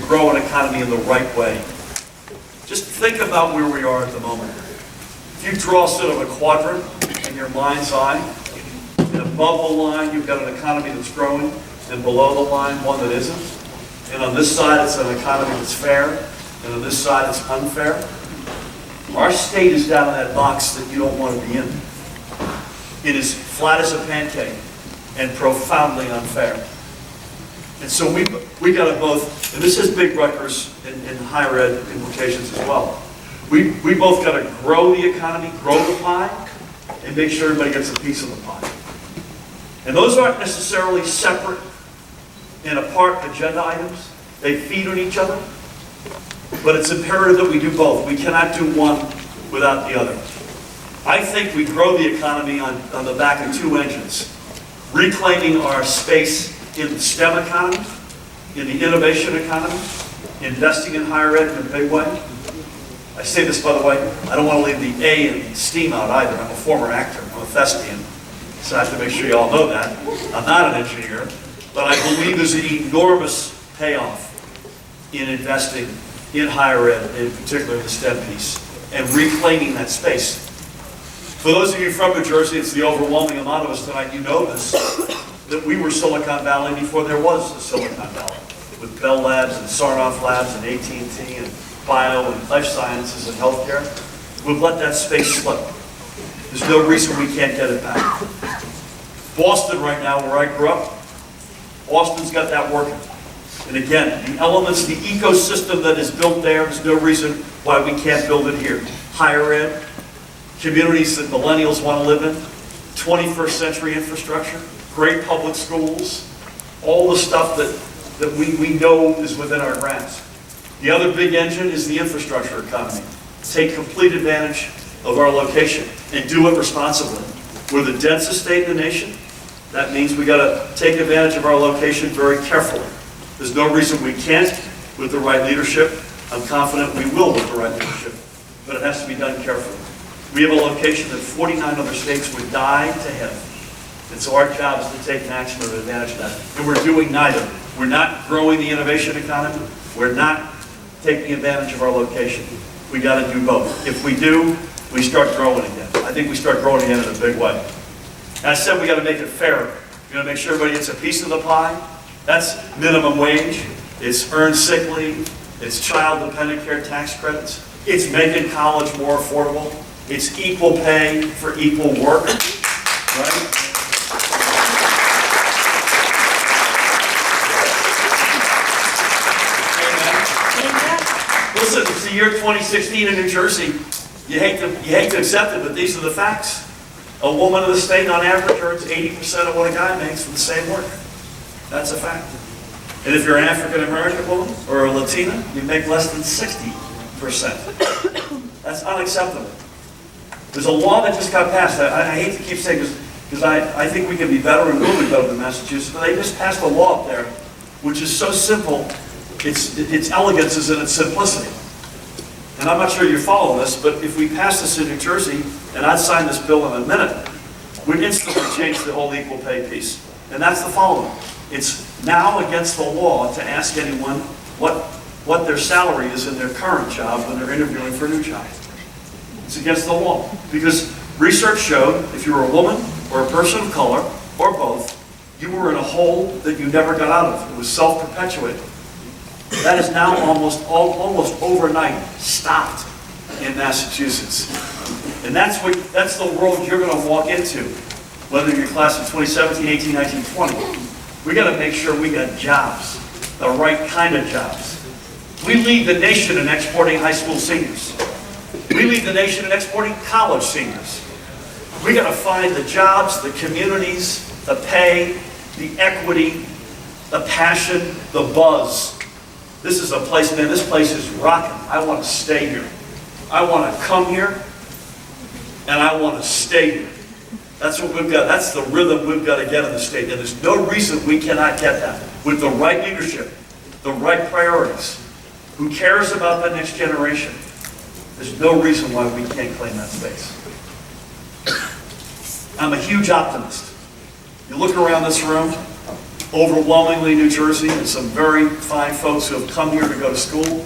grow an economy in the right way. Just think about where we are at the moment. If you draw sort of a quadrant in your mind's eye, in a above the line, you've got an economy that's growing, and below the line, one that isn't. And on this side, it's an economy that's fair, and on this side, it's unfair. Our state is down in that box that you don't want to be in. It is flat as a pancake and profoundly unfair. And so we got to both, and this has big Rutgers and higher ed implications as well. We both got to grow the economy, grow the pie, and make sure everybody gets a piece of the pie. And those aren't necessarily separate and apart agenda items. They feed on each other. But it's imperative that we do both. We cannot do one without the other. I think we grow the economy on the back of two engines. Reclaiming our space in the STEM economy, in the innovation economy, investing in higher ed in a big way. I say this, by the way, I don't want to leave the A in STEAM out either. I'm a former actor. I'm a thespian. So I have to make sure you all know that. I'm not an engineer, but I believe there's an enormous payoff in investing in higher ed, in particular the STEM piece, and reclaiming that space. For those of you from New Jersey, it's the overwhelming amount of us tonight, you know this, that we were Silicon Valley before there was a Silicon Valley, with Bell Labs and Sarnoff Labs and AT&T and bio and life sciences and healthcare. We've let that space slip. There's no reason we can't get it back. Boston right now, where I grew up, Boston's got that working. And again, the elements, the ecosystem that is built there's no reason why we can't build it here. Higher ed, communities that millennials want to live in, 21st century infrastructure, great public schools, all the stuff that we know is within our grasp. The other big engine is the infrastructure economy. Take complete advantage of our location and do it responsibly. We're the densest state in the nation. That means we got to take advantage of our location very carefully. There's no reason we can't with the right leadership. I'm confident we will with the right leadership, but it has to be done carefully. We have a location that 49 other states would die to have. And so our job is to take maximum advantage of that. And we're doing neither. We're not growing the innovation economy. We're not taking advantage of our location. We got to do both. If we do, we start growing again. I think we start growing again in a big way. And I said we got to make it fair. We got to make sure everybody gets a piece of the pie. That's minimum wage. It's earned sick leave. It's child-dependent care tax credits. It's making college more affordable. It's equal pay for equal work, right? Listen, it's the year 2016 in New Jersey. You hate to accept it, but these are the facts. A woman in the state, on average, earns 80% of what a guy makes for the same work. That's a fact. And if you're an African-American woman or a Latina, you make less than 60%. That's unacceptable. There's a law that just got passed. I hate to keep saying this, because I think we can be better and will be better than Massachusetts, but they just passed a law up there, which is so simple, its elegance is in its simplicity. And I'm not sure you're following this, but if we pass this in New Jersey, and I'd sign this bill in a minute, we'd instantly change the whole equal pay piece. And that's the following. It's now against the law to ask anyone what their salary is in their current job when they're interviewing for a new job. It's against the law. Because research showed if you were a woman or a person of color, or both, you were in a hole that you never got out of. It was self-perpetuating. That is now almost overnight stopped in Massachusetts. And that's the world you're going to walk into, whether you're class of 2017, 18, 19, 20. We got to make sure we got jobs, the right kind of jobs. We lead the nation in exporting high school seniors. We lead the nation in exporting college seniors. We got to find the jobs, the communities, the pay, the equity, the passion, the buzz. This is a place, man, this place is rocking. I want to stay here. I want to come here, and I want to stay here. That's what we've got. That's the rhythm we've got to get in the state. And there's no reason we cannot get that. With the right leadership, the right priorities, who cares about the next generation, there's no reason why we can't claim that space. I'm a huge optimist. You look around this room, overwhelmingly New Jersey, and some very fine folks who have come here to go to school.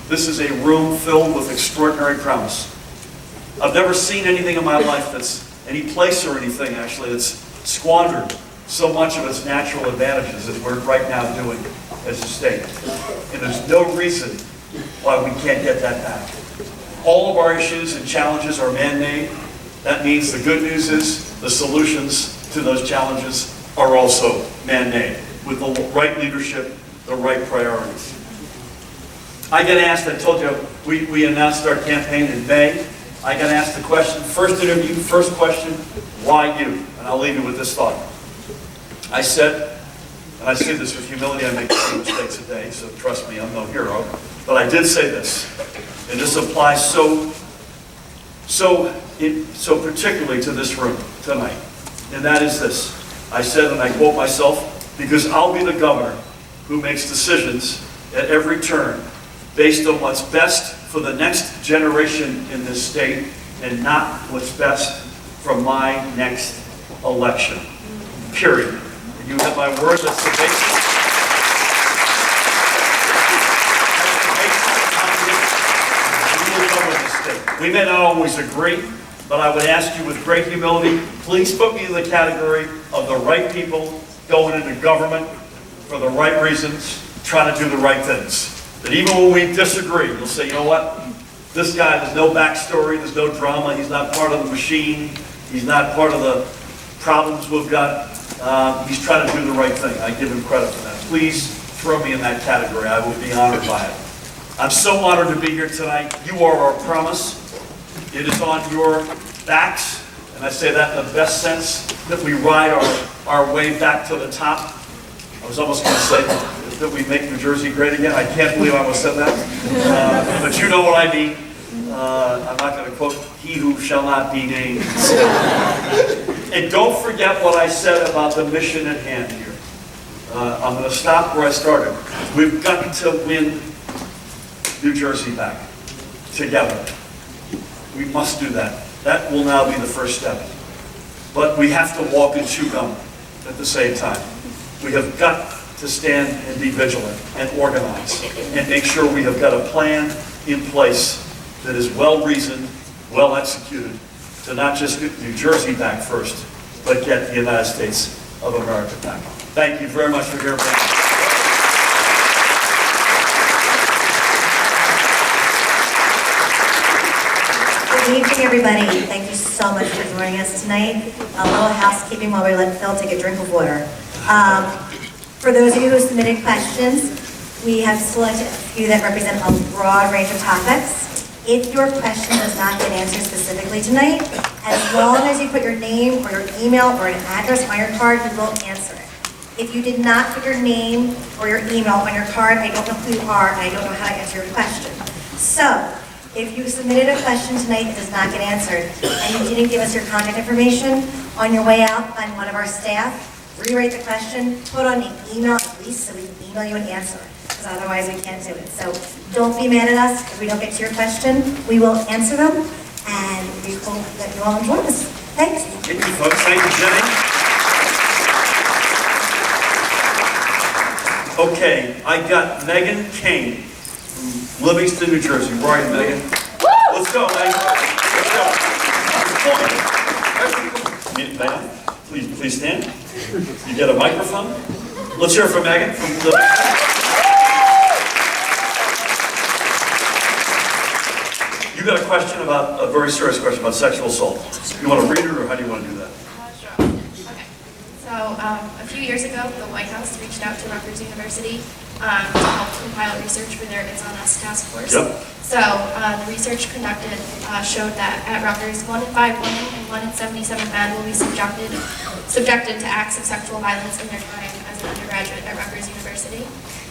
This is a room filled with extraordinary promise. I've never seen anything in my life any place or anything actually, that's squandered so much of its natural advantages as we're right now doing as a state. And there's no reason why we can't get that back. All of our issues and challenges are man-made. That means the good news is the solutions to those challenges are also man-made, with the right leadership, the right priorities. I get asked, I told you, we announced our campaign in May. I got asked the question, first interview, first question, why you? And I'll leave you with this thought. I said, and I say this with humility, I make 20 mistakes a day, so trust me, I'm no hero. But I did say this, and this applies so particularly to this room tonight. And that is this. I said, and I quote myself, because I'll be the governor who makes decisions at every turn based on what's best for the next generation in this state and not what's best for my next election. Period. And you have my word, that's the basis. We will govern this state. We may not always agree, but I would ask you with great humility, please put me in the category of the right people going into government for the right reasons, trying to do the right things. That even when we disagree, you'll say, you know what? This guy, there's no backstory, there's no drama, he's not part of the machine, he's not part of the problems we've got. He's trying to do the right thing. I give him credit for that. Please throw me in that category. I will be honored by it. I'm so honored to be here tonight. You are our promise. It is on your backs, and I say that in the best sense, that we ride our way back to the top. I was almost going to say that we make New Jersey great again. I can't believe I almost said that. But you know what I mean. I'm not going to quote, "He who shall not be named." And don't forget what I said about the mission at hand here. I'm going to stop where I started. We've got to win New Jersey back together. We must do that. That will now be the first step. But we have to walk and chew gum at the same time. We have got to stand and be vigilant and organize and make sure we have got a plan in place that is well-reasoned, well-executed to not just get New Jersey back first, but get the United States of America back. Thank you very much for your attention.
Good evening, everybody. Thank you so much for joining us tonight. A little housekeeping while we let Phil take a drink of water. For those of you who submitted questions, we have selected a few that represent a broad range of topics. If your question does not get answered specifically tonight, as long as you put your name or your email or an address on your card, we will answer it. If you did not put your name or your email on your card, I don't know who you are, and I don't know how to answer your question. So, if you submitted a question tonight that does not get answered, and you didn't give us your contact information, on your way out, find one of our staff, rewrite the question, put on an email at least so we can email you an answer, because otherwise we can't do it. So don't be mad at us if we don't get to your question. We will answer them, and we hope that you all enjoy this. Thanks.
Thank you, folks. Thank you, Jenny. Okay, I got Megan Kane from Livingston, New Jersey. Where are you, Megan? Woo! Let's go, Megan. Let's go. Megan, please stand. You get a microphone. Let's hear from Megan from Livingston. You got a question about, a very serious question about sexual assault. You want to read it, or how do you want to do that?
Sure. Okay. So a few years ago, the White House reached out to Rutgers University to help compile research for their It's On Us task force.
Yep.
So the research conducted showed that at Rutgers, 1 in 5 women and 1 in 77 men will be subjected to acts of sexual violence in their time as an undergraduate at Rutgers University.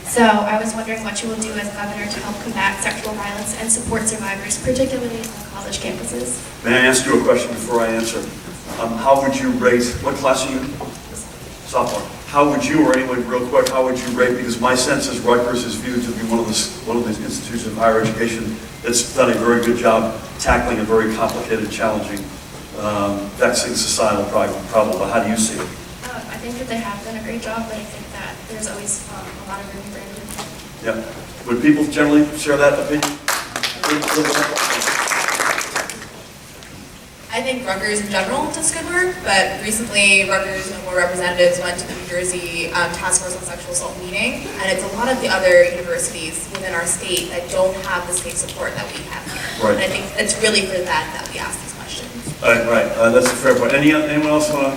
So I was wondering what you will do as governor to help combat sexual violence and support survivors, particularly on college campuses.
May I ask you a question before I answer? How would you rate, what class are you in? Sophomore. How would you, or anyone real quick, how would you rate, because my sense is Rutgers is viewed to be one of these institutions of higher education that's done a very good job tackling a very complicated, challenging, vexing societal problem. But how do you see it?
I think that they have done a great job, but I think that there's always a lot of room for improvement.
Yeah. Would people generally share that opinion?
I I think Rutgers in general does good work, but recently Rutgers board representatives went to the New Jersey Task Force on Sexual Assault meeting, and it's a lot of the other universities within our state that don't have the state support that we have here.
Right.
And I think it's really for that we ask these questions.
Right. That's a fair point. Anyone else want to?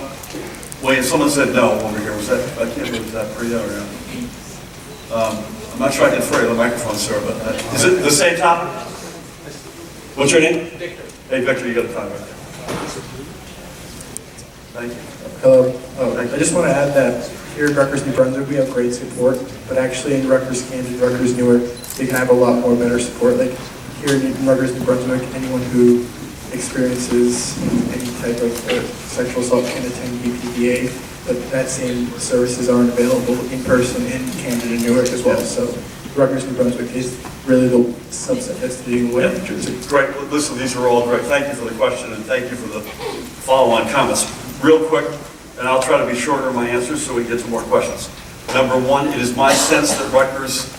Wait, someone said no over here. Was that? I can't remember, was that for you or not? I'm not sure I can throw you the microphone, sir, but is it the same topic? What's your name? Victor. Hey, Victor, you got the time right there. Thank you.
Hello. I just want to add that here at Rutgers, New Brunswick, we have great support, but actually in Rutgers, Kansas, Rutgers, Newark, they can have a lot more better support. Like here in Rutgers, New Brunswick, anyone who experiences any type of sexual assault can attend BPDA, but that same services aren't available in person in Kansas and Newark as well. So Rutgers, New Brunswick is really the subset that's leading the way in New Jersey.
Great. Well, listen, these are all great. Thank you for the question, and thank you for the follow-on comments. Real quick, and I'll try to be shorter in my answers so we get to more questions. Number one, it is my sense that Rutgers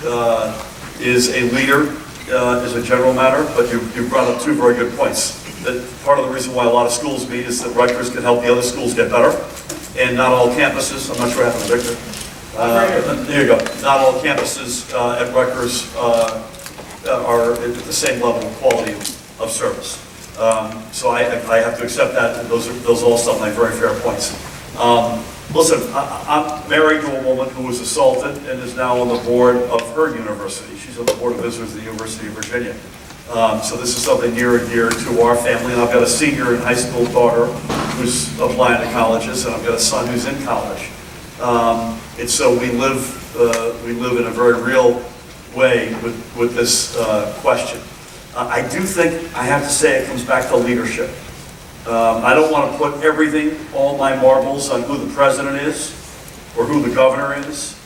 is a leader as a general matter, but you brought up two very good points. That part of the reason why a lot of schools meet is that Rutgers can help the other schools get better, and not all campuses, I'm not sure what happened to Victor. There you go. Not all campuses at Rutgers are at the same level of quality of service. So I have to accept that, and those all sound like very fair points. Listen, I'm married to a woman who was assaulted and is now on the board of her university. She's on the board of visitors at the University of Virginia. So this is something near and dear to our family, and I've got a senior in high school daughter who's applying to colleges, and I've got a son who's in college. And so we live in a very real way with this question. I do think, I have to say, it comes back to leadership. I don't want to put everything, all my marbles, on who the president is or who the governor is,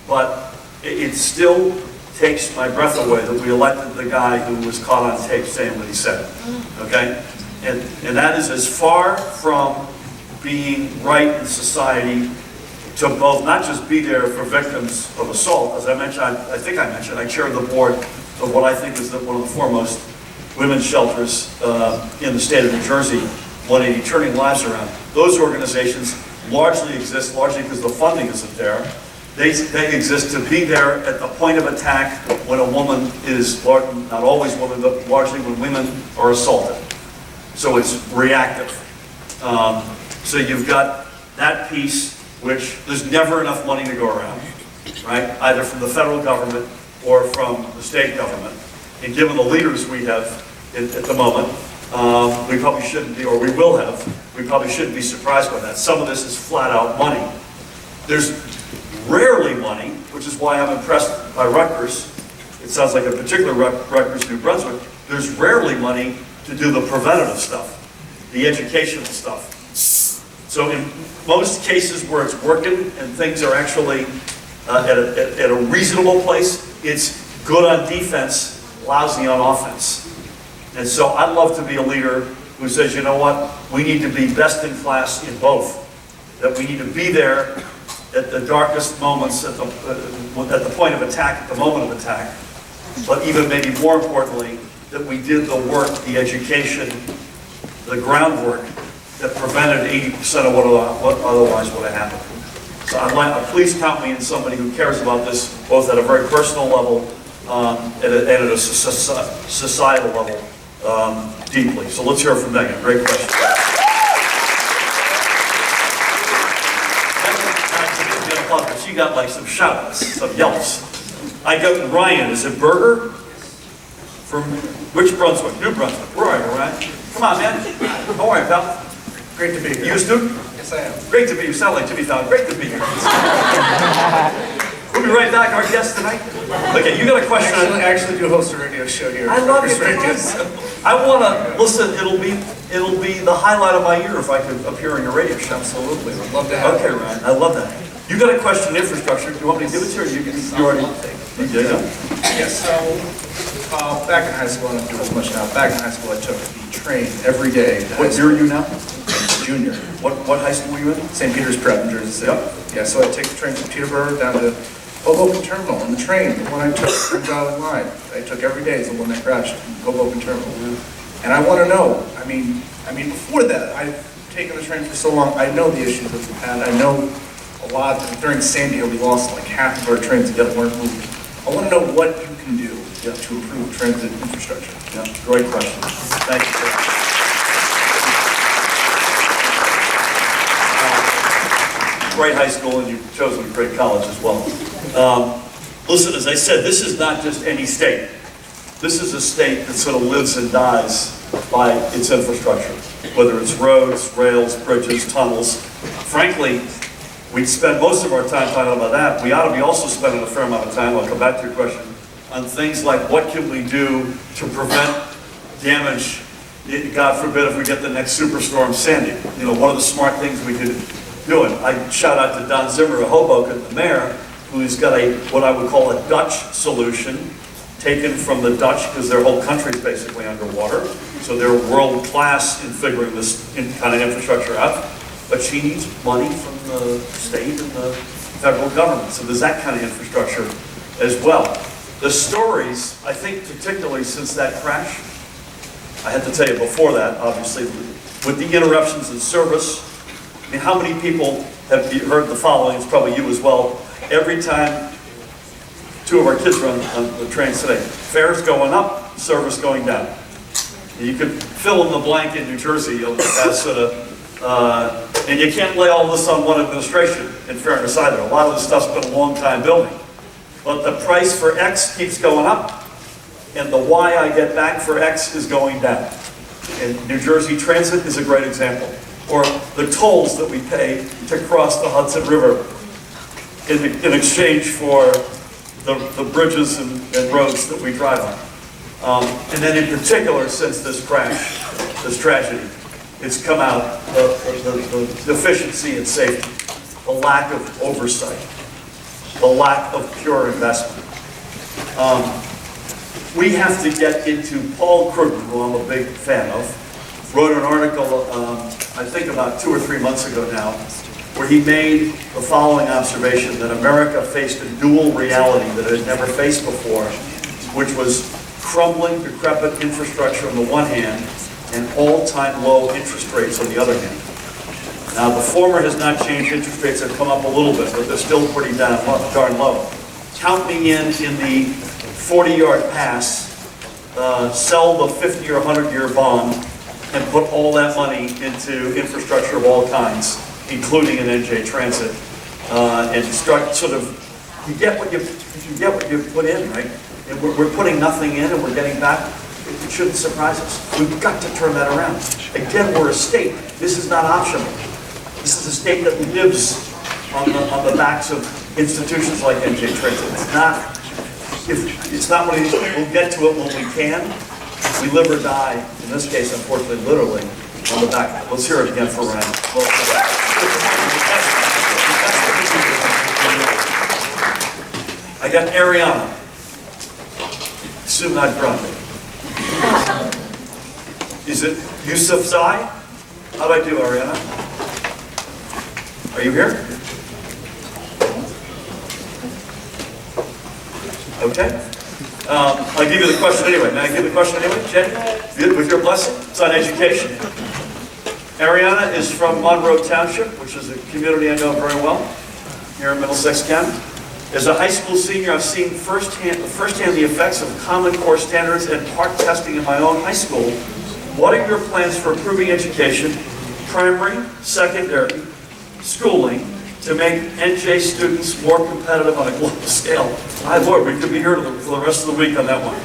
but it still takes my breath away that we elected the guy who was caught on tape saying what he said, okay? And that is as far from being right in society to both not just be there for victims of assault. As I mentioned, I think I mentioned, I chair the board of what I think is one of the foremost women's shelters in the state of New Jersey, 180 Turning Lives Around. Those organizations largely exist, largely because the funding isn't there. They exist to be there at the point of attack when a woman is, not always women, but largely when women are assaulted. So it's reactive. So you've got that piece, which there's never enough money to go around, right? Either from the federal government or from the state government. And given the leaders we have at the moment, we probably shouldn't be, or we will have, we probably shouldn't be surprised by that. Some of this is flat out money. There's rarely money, which is why I'm impressed by Rutgers. It sounds like a particular Rutgers, New Brunswick. There's rarely money to do the preventative stuff, the educational stuff. So in most cases where it's working and things are actually at a reasonable place, it's good on defense, lousy on offense. And so I'd love to be a leader who says, you know what, we need to be best in class in both. That we need to be there at the darkest moments, at the point of attack, at the moment of attack. But even maybe more importantly, that we did the work, the education, the groundwork that prevented 80% of what otherwise would have happened. So please count me in somebody who cares about this, both at a very personal level and at a societal level, deeply. So let's hear from Megan. Great question. She got like some shouts, some yelps. I got Ryan. Is it Berger? From which Brunswick? New Brunswick. Where are you, Ryan? Come on, man. How are you, pal?
Great to be here.
You a student?
Yes, I am.
Great to be here. You sound like Jimmy Fallon. Great to be here. We'll be right back. Our guest tonight. Okay, you got a question?
I actually do host a radio show here.
I love it.
Radio.
I want to listen. It'll be the highlight of my year if I could appear on your radio show.
Absolutely. Would love to have
Okay, Ryan. I love that. You got a question in infrastructure. Do you want me to give it to you, or you already? Yeah.
Yes. So back in high school, I don't do as much now. Back in high school, I took the train every day.
What year are you now?
Junior.
What high school were you in?
St. Peter's Prep, New Jersey City.
Yep.
Yeah, so I take the train from Peterborough down to Hoboken Terminal, and the train, the one I took from Dowling Line, I took every day is the one that crashed in Hoboken Terminal.
And I want to know, I mean, before that, I've taken the train for so long, I know the issues that we've had. I know a lot. During Sandy here, we lost like half of our trains that weren't moving. I want to know what you can do to improve transit infrastructure.
Yeah, great question. Thank you. Great high school, and you've chosen a great college as well. Listen, as I said, this is not just any state. This is a state that sort of lives and dies by its infrastructure, whether it's roads, rails, bridges, tunnels. Frankly, we spend most of our time talking about that. We ought to be also spending a fair amount of time, I'll come back to your question, on things like what can we do to prevent damage, God forbid if we get the next superstorm Sandy. You know, one of the smart things we could do, and I shout out to Don Zimmer of Hoboken, the mayor, who's got what I would call a Dutch solution, taken from the Dutch because their whole country is basically underwater. So they're world class in figuring this kind of infrastructure out. But she needs money from the state and the federal government. So there's that kind of infrastructure as well. The stories, I think particularly since that crash, I had to tell you before that, obviously, with the interruptions in service, I mean, how many people have heard the following? It's probably you as well. Every time two of our kids run on the trains today, fares going up, service going down. And you could fill in the blank in New Jersey as sort of, and you can't lay all this on one administration, in fairness either. A lot of this stuff's been a long time building. But the price for X keeps going up, and the Y I get back for X is going down. And New Jersey Transit is a great example. Or the tolls that we pay to cross the Hudson River in exchange for the bridges and roads that we drive on. And then in particular, since this crash, this tragedy, it's come out, the deficiency in safety, the lack of oversight, the lack of pure investment. We have to get into Paul Krugman, who I'm a big fan of, wrote an article, I think about 2 or 3 months ago now, where he made the following observation, that America faced a dual reality that it had never faced before, which was crumbling, decrepit infrastructure on the one hand, and all-time low interest rates on the other hand. Now, the former has not changed. Interest rates have come up a little bit, but they're still pretty darn low. Count me in the 40-yard pass, sell the 50 or 100-year bond, and put all that money into infrastructure of all kinds, including an NJ Transit, and start sort of, you get what you put in, right? And we're putting nothing in and we're getting back. It shouldn't surprise us. We've got to turn that around. Again, we're a state. This is not optional. This is a state that lives on the backs of institutions like NJ Transit. It's not one of these, we'll get to it when we can. We live or die, in this case, unfortunately, literally, on the back. Let's hear it again for Ryan. I got Ariana. Sumad Grande. Is it Yusuf Zai? How do I do, Ariana? Are you here? Okay. I'll give you the question anyway. May I give the question anyway, Jen? With your blessing? It's on education. Ariana is from Monroe Township, which is a community I know very well, here in Middlesex County. As a high school senior, I've seen firsthand the effects of Common Core standards and PARCC testing in my own high school. What are your plans for improving education, primary, secondary, schooling, to make NJ students more competitive on a global scale? My Lord, we could be here for the rest of the week on that one.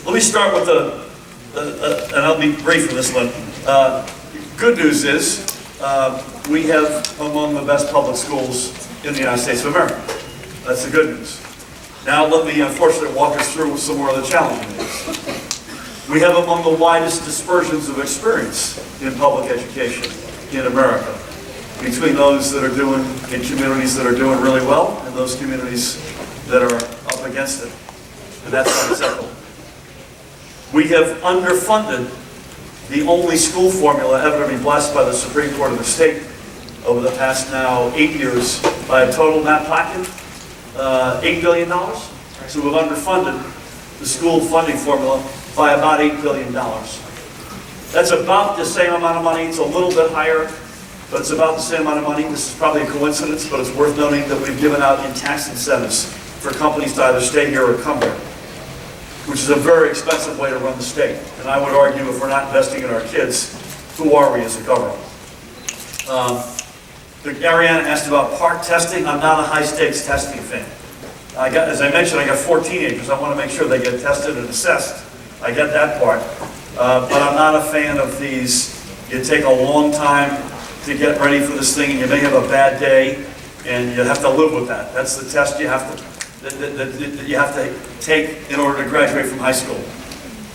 Let me start with and I'll be brief in this one. Good news is, we have among the best public schools in the United States of America. That's the good news. Now let me, unfortunately, walk us through some more of the challenging news. We have among the widest dispersions of experience in public education in America, between those that are doing, in communities that are doing really well, and those communities that are up against it. And that's unacceptable. We have underfunded the only school formula ever to be blessed by the Supreme Court of the state over the past now 8 years by a total, Matt Plotkin, $8 billion. So we've underfunded the school funding formula by about $8 billion. That's about the same amount of money. It's a little bit higher, but it's about the same amount of money. This is probably a coincidence, but it's worth noting that we've given out in tax incentives for companies to either stay here or come here, which is a very expensive way to run the state. And I would argue if we're not investing in our kids, who are we as a government? Ariana asked about park testing. I'm not a high-stakes testing fan. As I mentioned, I got 4 teenagers. I want to make sure they get tested and assessed. I get that part. But I'm not a fan of these. You take a long time to get ready for this thing, and you may have a bad day, and you have to live with that. That's the test you have to take in order to graduate from high school.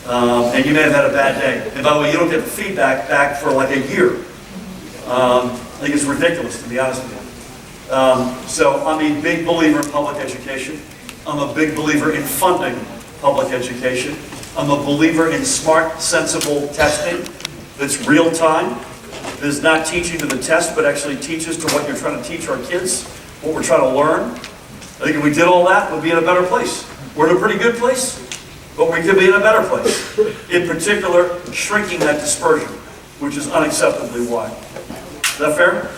And you may have had a bad day. And by the way, you don't get feedback back for like a year. I think it's ridiculous, to be honest with you. So I'm a big believer in public education. I'm a big believer in funding public education. I'm a believer in smart, sensible testing that's real time, that is not teaching to the test, but actually teaches to what you're trying to teach our kids, what we're trying to learn. I think if we did all that, we'd be in a better place. We're in a pretty good place, but we could be in a better place. In particular, shrinking that dispersion, which is unacceptably wide. Is that fair?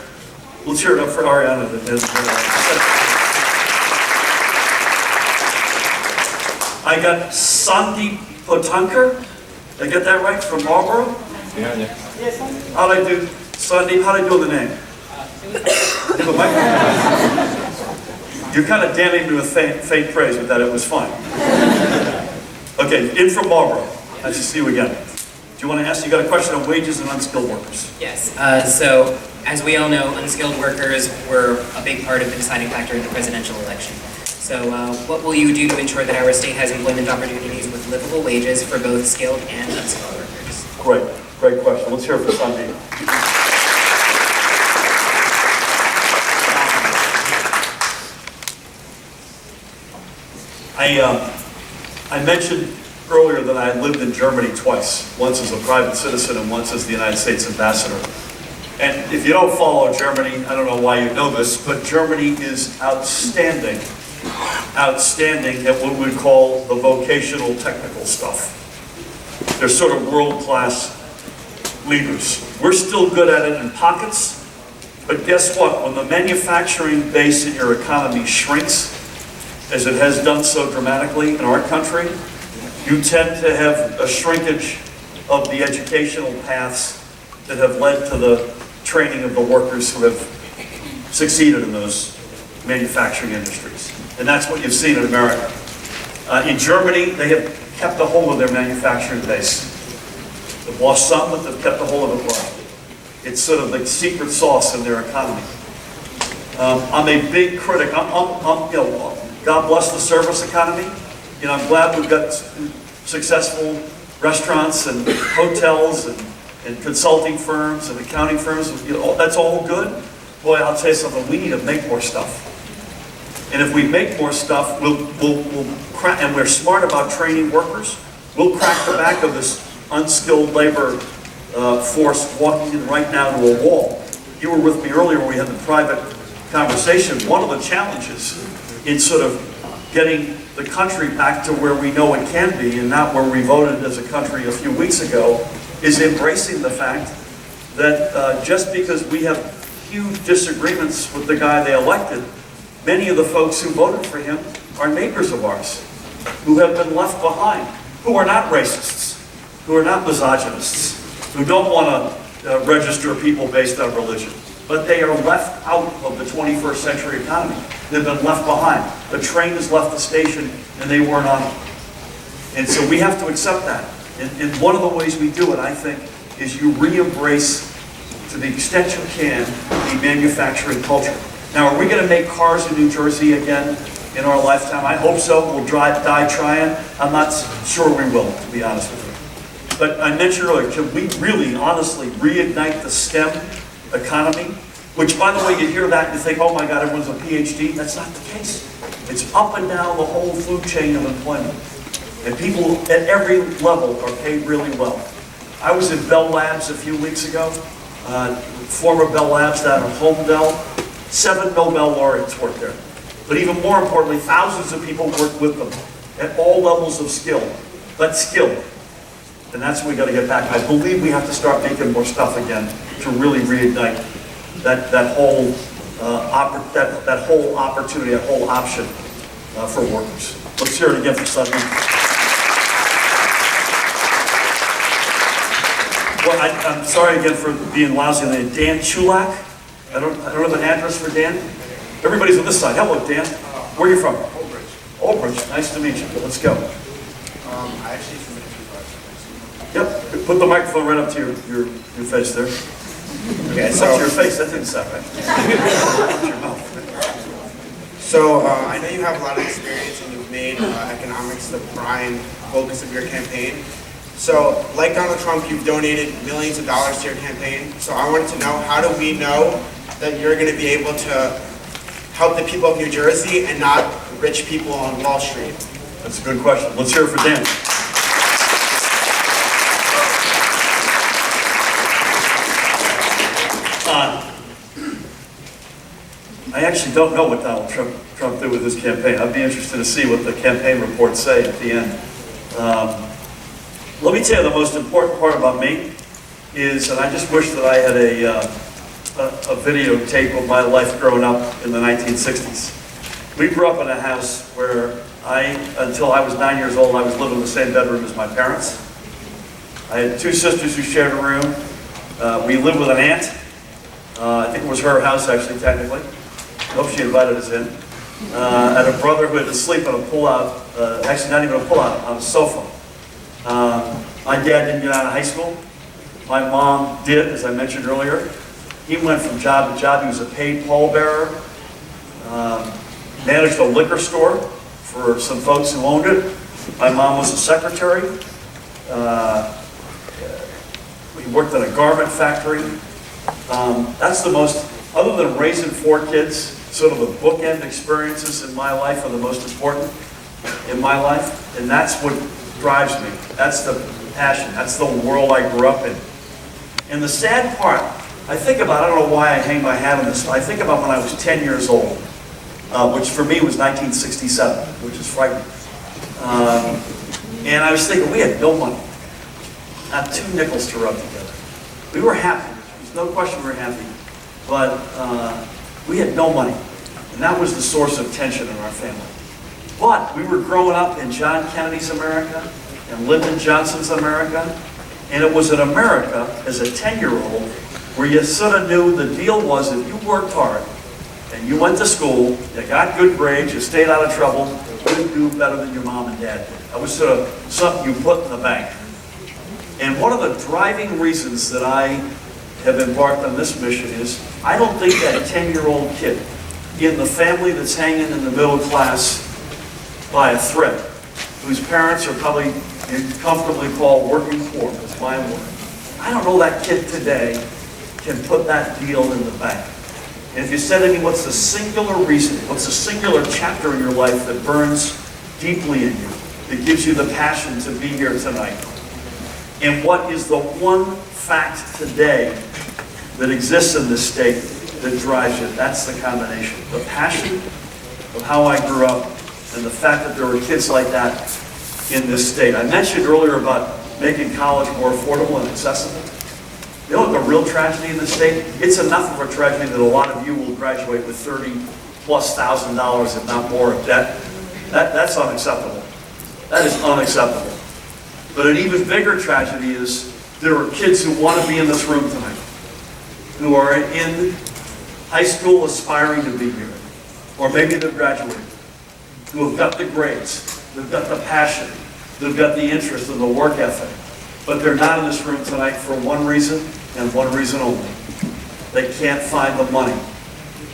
Let's hear it up for Ariana. I got Sandeep Potankar. Did I get that right? From Marlboro?
Yeah.
How'd I do, Sandeep? How'd I do the name? You're kind of damning me with faint praise, but that it was fine. Okay, in from Marlboro. Nice to see you again. Do you want to ask? You got a question on wages and unskilled workers?
Yes. So, as we all know, unskilled workers were a big part of the deciding factor in the presidential election. So, what will you do to ensure that our state has employment opportunities with livable wages for both skilled and unskilled workers?
Great question. Let's hear it for Sandeep. I mentioned earlier that I had lived in Germany twice, once as a private citizen and once as the United States ambassador. And if you don't follow Germany, I don't know why you know this, but Germany is outstanding at what we call the vocational technical stuff. They're sort of world-class leaders. We're still good at it in pockets, but guess what? When the manufacturing base in your economy shrinks, as it has done so dramatically in our country, you tend to have a shrinkage of the educational paths that have led to the training of the workers who have succeeded in those manufacturing industries. And that's what you've seen in America. In Germany, they have kept a hold of their manufacturing base. They've lost some, but they've kept a hold of it well. It's sort of the secret sauce in their economy. I'm a big critic. God bless the service economy. I'm glad we've got successful restaurants and hotels and consulting firms and accounting firms. That's all good. Boy, I'll tell you something. We need to make more stuff. And if we make more stuff, we'll crack. And we're smart about training workers. We'll crack the back of this unskilled labor force walking right now to a wall. You were with me earlier when we had the private conversation. One of the challenges in sort of getting the country back to where we know it can be and not where we voted as a country a few weeks ago is embracing the fact that just because we have huge disagreements with the guy they elected, many of the folks who voted for him are neighbors of ours who have been left behind, who are not racists, who are not misogynists, who don't want to register people based on religion. But they are left out of the 21st century economy. They've been left behind. The train has left the station and they weren't on it. And so we have to accept that. And one of the ways we do it, I think, is you re-embrace, to the extent you can, the manufacturing culture. Now, are we going to make cars in New Jersey again in our lifetime? I hope so. We'll die trying. I'm not sure we will, to be honest with you. But I mentioned earlier, can we really, honestly, reignite the STEM economy? Which, by the way, you hear that and you think, oh my God, everyone's a PhD. That's not the case. It's up and down the whole food chain of employment. And people at every level are paid really well. I was in Bell Labs a few weeks ago, former Bell Labs down in Holmdel. 7 Nobel laureates work there. But even more importantly, thousands of people work with them at all levels of skill. But skill. And that's what we got to get back. I believe we have to start making more stuff again to really reignite that whole opportunity, that whole option for workers. Let's hear it again for Seth. Well, I'm sorry again for being lousy. Dan Chulak. I don't have an address for Dan. Everybody's on this side. Hello, Dan. Where are you from?
Old Bridge.
Old Bridge. Nice to meet you. Let's go.
I actually submitted 2 questions.
Yep. Put the microphone right up to your face there.
Okay,
It's up to your face. That didn't sound right. Your mouth.
So I know you have a lot of experience and you've made economics the prime focus of your campaign. So, like Donald Trump, you've donated millions of dollars to your campaign. So I wanted to know, how do we know that you're going to be able to help the people of New Jersey and not rich people on Wall Street?
That's a good question. Let's hear it for Dan. I actually don't know what Donald Trump did with his campaign. I'd be interested to see what the campaign reports say at the end. Let me tell you, the most important part about me is, and I just wish that I had a videotape of my life growing up in the 1960s. We grew up in a house where until I was 9 years old, I was living in the same bedroom as my parents. I had 2 sisters who shared a room. We lived with an aunt. I think it was her house, actually, technically. I hope she invited us in. And a brother who had to sleep on a pull-out, actually not even a pull-out, on a sofa. My dad didn't get out of high school. My mom did, as I mentioned earlier. He went from job to job. He was a paid pallbearer. Managed a liquor store for some folks who owned it. My mom was a secretary. We worked in a garment factory. That's the most, other than raising 4 kids, sort of the bookend experiences in my life are the most important in my life. And that's what drives me. That's the passion. That's the world I grew up in. And the sad part, I think about, I don't know why I hang my hat on this, but I think about when I was 10 years old, which for me was 1967, which is frightening. And I was thinking, we had no money. Not 2 nickels to rub together. We were happy. There's no question we were happy. But we had no money. And that was the source of tension in our family. But we were growing up in John Kennedy's America and Lyndon Johnson's America. And it was an America, as a 10-year-old, where you sort of knew the deal was if you worked hard and you went to school, you got good grades, you stayed out of trouble, you'd do better than your mom and dad did. That was sort of something you put in the bank. And one of the driving reasons that I have embarked on this mission is, I don't think that 10-year-old kid in the family that's hanging in the middle class by a thread, whose parents are probably comfortably called working poor, that's my word. I don't know that kid today can put that deal in the bank. And if you said to me, what's the singular reason, what's the singular chapter in your life that burns deeply in you, that gives you the passion to be here tonight? And what is the one fact today that exists in this state that drives you? That's the combination. The passion of how I grew up and the fact that there were kids like that in this state. I mentioned earlier about making college more affordable and accessible. You know what the real tragedy in this state? It's enough of a tragedy that a lot of you will graduate with $30,000+, if not more, of debt. That's unacceptable. That is unacceptable. But an even bigger tragedy is there are kids who want to be in this room tonight, who are in high school aspiring to be here, or maybe they've graduated, who have got the grades, they've got the passion, they've got the interest and the work ethic, but they're not in this room tonight for one reason and one reason only. They can't find the money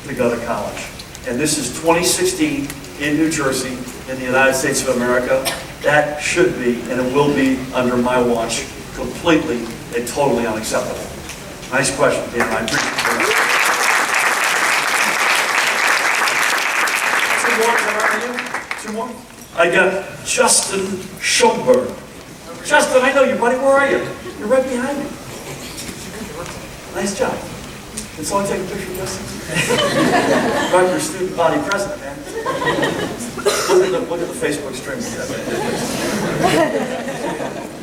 to go to college. And this is 2016 in New Jersey, in the United States of America. That should be, and it will be under my watch, completely and totally unacceptable. Nice question, Dan. I appreciate it. Two more? I got Justin Schoenberg. Justin, I know you, buddy. Where are you? You're right behind me. Nice job. Can someone take a picture of Justin? Rutgers student body president, man. Look at the Facebook stream.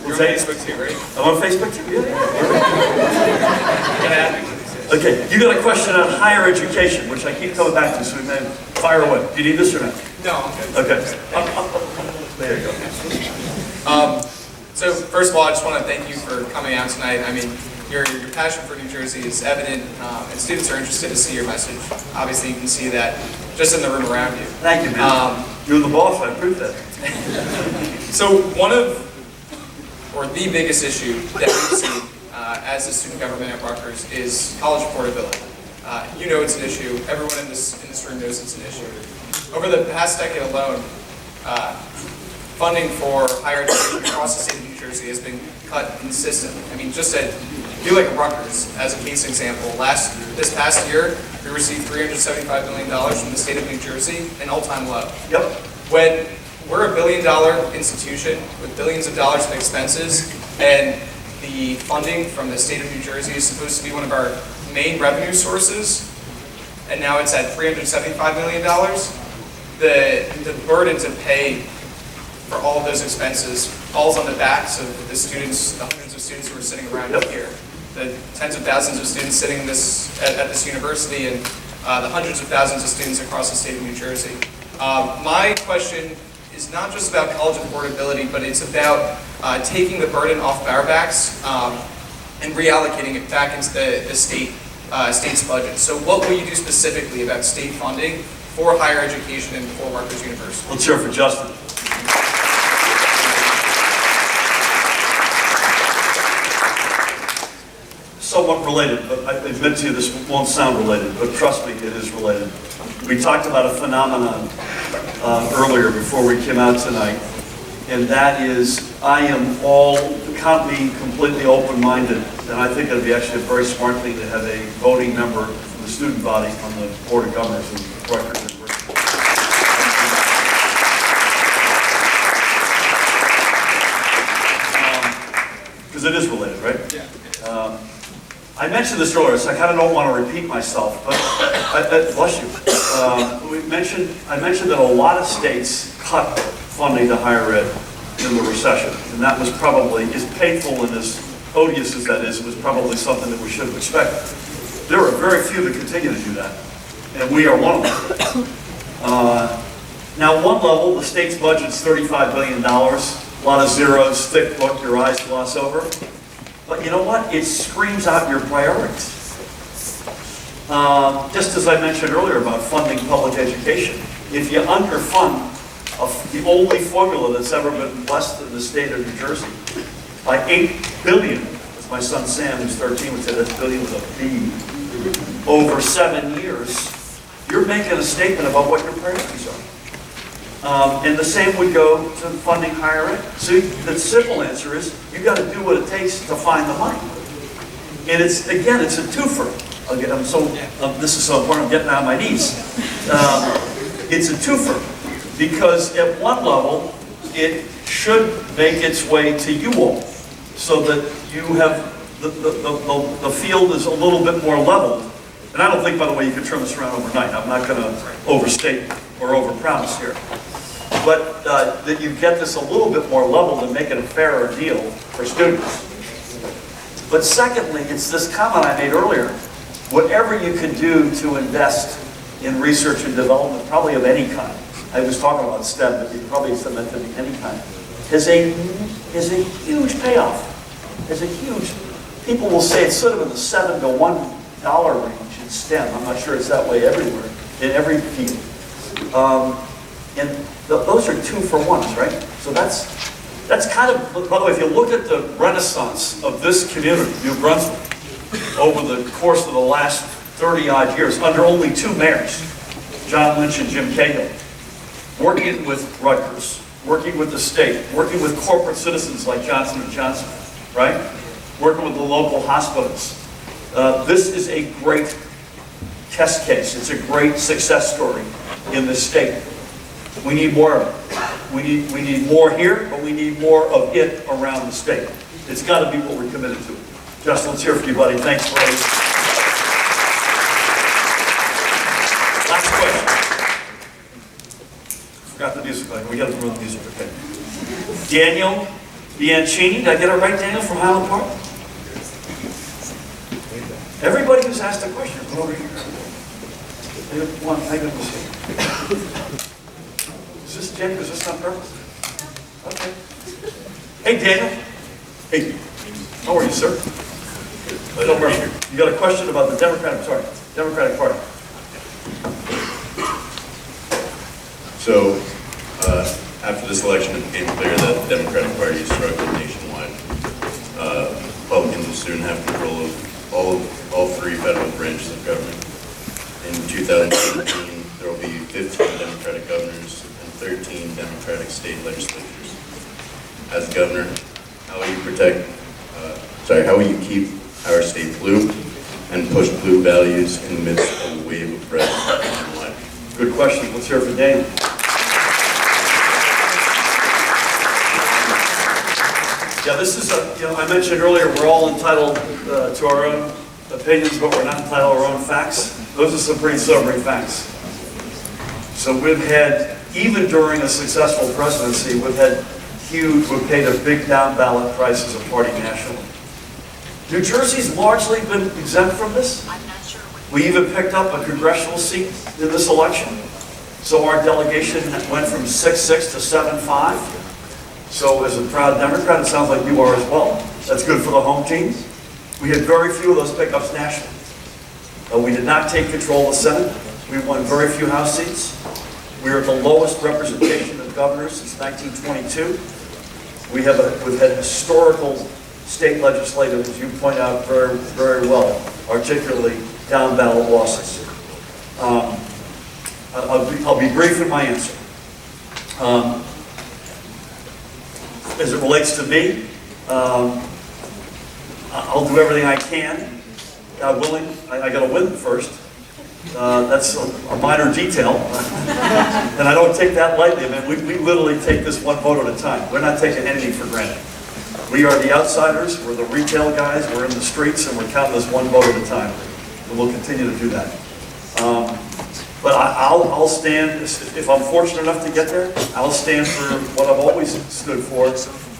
What's
on
that?
Facebook too, right?
I'm on Facebook too, yeah.
Can I add me?
Okay, you got a question on higher education, which I keep coming back to, so we may fire away. Do you need this or not?
No, I'm good.
Okay. There you go.
So first of all, I just want to thank you for coming out tonight. I mean, your passion for New Jersey is evident, and students are interested to see your message. Obviously, you can see that just in the room around you.
Thank you, man. You're the boss, I proved that.
So one of, or the biggest issue that we see as a student government at Rutgers is college affordability. You know it's an issue. Everyone in this room knows it's an issue. Over the past decade alone, funding for higher education across the state of New Jersey has been cut consistently. I mean, just at do like Rutgers as a case example. This past year, we received $375 million from the state of New Jersey, an all-time low.
Yep.
When we're a billion-dollar institution with billions of dollars of expenses, and the funding from the state of New Jersey is supposed to be one of our main revenue sources, and now it's at $375 million, the burden to pay for all of those expenses falls on the backs of the students, the hundreds of students who are sitting around here, the tens of thousands of students sitting in at this university, and the hundreds of thousands of students across the state of New Jersey. My question is not just about college affordability, but it's about taking the burden off our backs and reallocating it back into the state's budget. So what will you do specifically about state funding for higher education and for Rutgers University?
Let's hear it for Justin. Somewhat related, but I admit to you this won't sound related, but trust me, it is related. We talked about a phenomenon earlier before we came out tonight, and that is count me completely open-minded, and I think it would be actually a very smart thing to have a voting member from the student body on the Board of Governors of Rutgers University. Because it is related, right?
Yeah.
I mentioned this earlier, so I kind of don't want to repeat myself, but bless you. I mentioned that a lot of states cut funding to higher ed in the recession, and that was probably, as painful and as odious as that is, it was probably something that we should have expected. There are very few that continue to do that, and we are one of them. Now, one level, the state's budget's $35 billion, a lot of zeros, thick book, your eyes gloss over. But you know what? It screams out your priorities. Just as I mentioned earlier about funding public education, if you underfund the only formula that's ever been blessed in the state of New Jersey by $8 billion, as my son Sam, who's 13, would say that's billion with a B, over 7 years, you're making a statement about what your priorities are. And the same would go to funding higher ed. So the simple answer is, you got to do what it takes to find the money. And it's a twofer. This is so important, I'm getting on my knees. It's a twofer, because at one level, it should make its way to you all, so that you have, the field is a little bit more leveled. And I don't think, by the way, you can turn this around overnight. I'm not going to overstate or overpromise here. But that you get this a little bit more leveled and make it a fairer deal for students. But secondly, it's this comment I made earlier. Whatever you can do to invest in research and development, probably of any kind, I was talking about STEM, but it probably is meant to be any kind, is a huge payoff. People will say it's sort of in the $7 to $1 range in STEM. I'm not sure it's that way everywhere, in every field. And those are 2-for-1s, right? So that's kind of, by the way, if you look at the renaissance of this community, New Brunswick, over the course of the last 30-odd years, under only 2 mayors, John Lynch and Jim Cahill, working with Rutgers, working with the state, working with corporate citizens like Johnson & Johnson, right? Working with the local hospitals. This is a great test case. It's a great success story in this state. We need more of it. We need more here, but we need more of it around the state. It's got to be what we're committed to. Justin, let's hear from you, buddy. Thanks for everything. Last question. Forgot the music. We got to throw the music. Okay. Daniel Bianchini, did I get it right, Daniel, from Highland Park? Everybody who's asked a question, come over here. Hang on, is this Jen? Is this on purpose? Okay. Hey, Daniel. Hey, how are you, sir? Don't worry. You got a question about the Democratic Party.
So, after this election, it became clear that the Democratic Party is struggling nationwide. Republicans will soon have control of all three federal branches of government. In 2018, there will be 15 Democratic governors and 13 Democratic state legislatures. As governor, how will you keep our state blue and push blue values in the midst of a wave of red nationwide?
Good question. Let's hear it from Daniel. Yeah, this is I mentioned earlier, we're all entitled to our own opinions, but we're not entitled to our own facts. Those are some pretty sobering facts. So we've had, even during a successful presidency, we've paid a big down ballot price as a party nationally. New Jersey's largely been exempt from this. We even picked up a congressional seat in this election. So our delegation went from 6-6 to 7-5. So as a proud Democrat, it sounds like you are as well. That's good for the home team. We had very few of those pickups nationally. We did not take control of the Senate. We won very few House seats. We are the lowest representation of governors since 1922. We've had historical state legislative, as you point out very, very well, articulately down ballot losses. I'll be brief in my answer. As it relates to me, I'll do everything I can. God willing, I got to win first. That's a minor detail, and I don't take that lightly. I mean, we literally take this one vote at a time. We're not taking anything for granted. We are the outsiders. We're the retail guys. We're in the streets, and we're counting this one vote at a time. And we'll continue to do that. But I'll stand, if I'm fortunate enough to get there, I'll stand for what I've always stood for,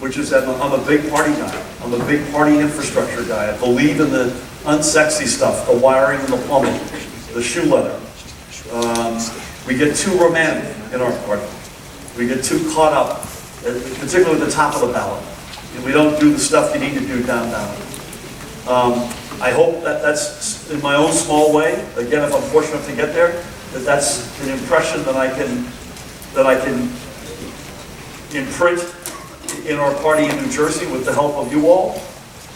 which is that I'm a big party guy. I'm a big party infrastructure guy. I believe in the unsexy stuff, the wiring and the plumbing, the shoe leather. We get too romantic in our party. We get too caught up, particularly at the top of the ballot. And we don't do the stuff you need to do down ballot. I hope that that's, in my own small way, again, if I'm fortunate enough to get there, that's an impression that I can imprint in our party in New Jersey with the help of you all,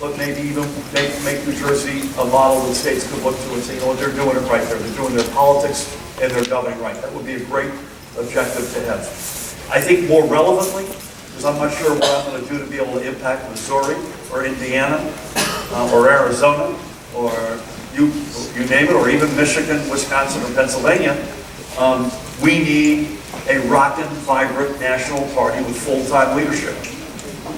but maybe even make New Jersey a model that states could look to and say, you know what, they're doing it right there. They're doing their politics and they're governing right. That would be a great objective to have. I think more relevantly, because I'm not sure what I'm going to do to be able to impact Missouri or Indiana or Arizona or you name it, or even Michigan, Wisconsin, or Pennsylvania, we need a rockin', vibrant national party with full-time leadership.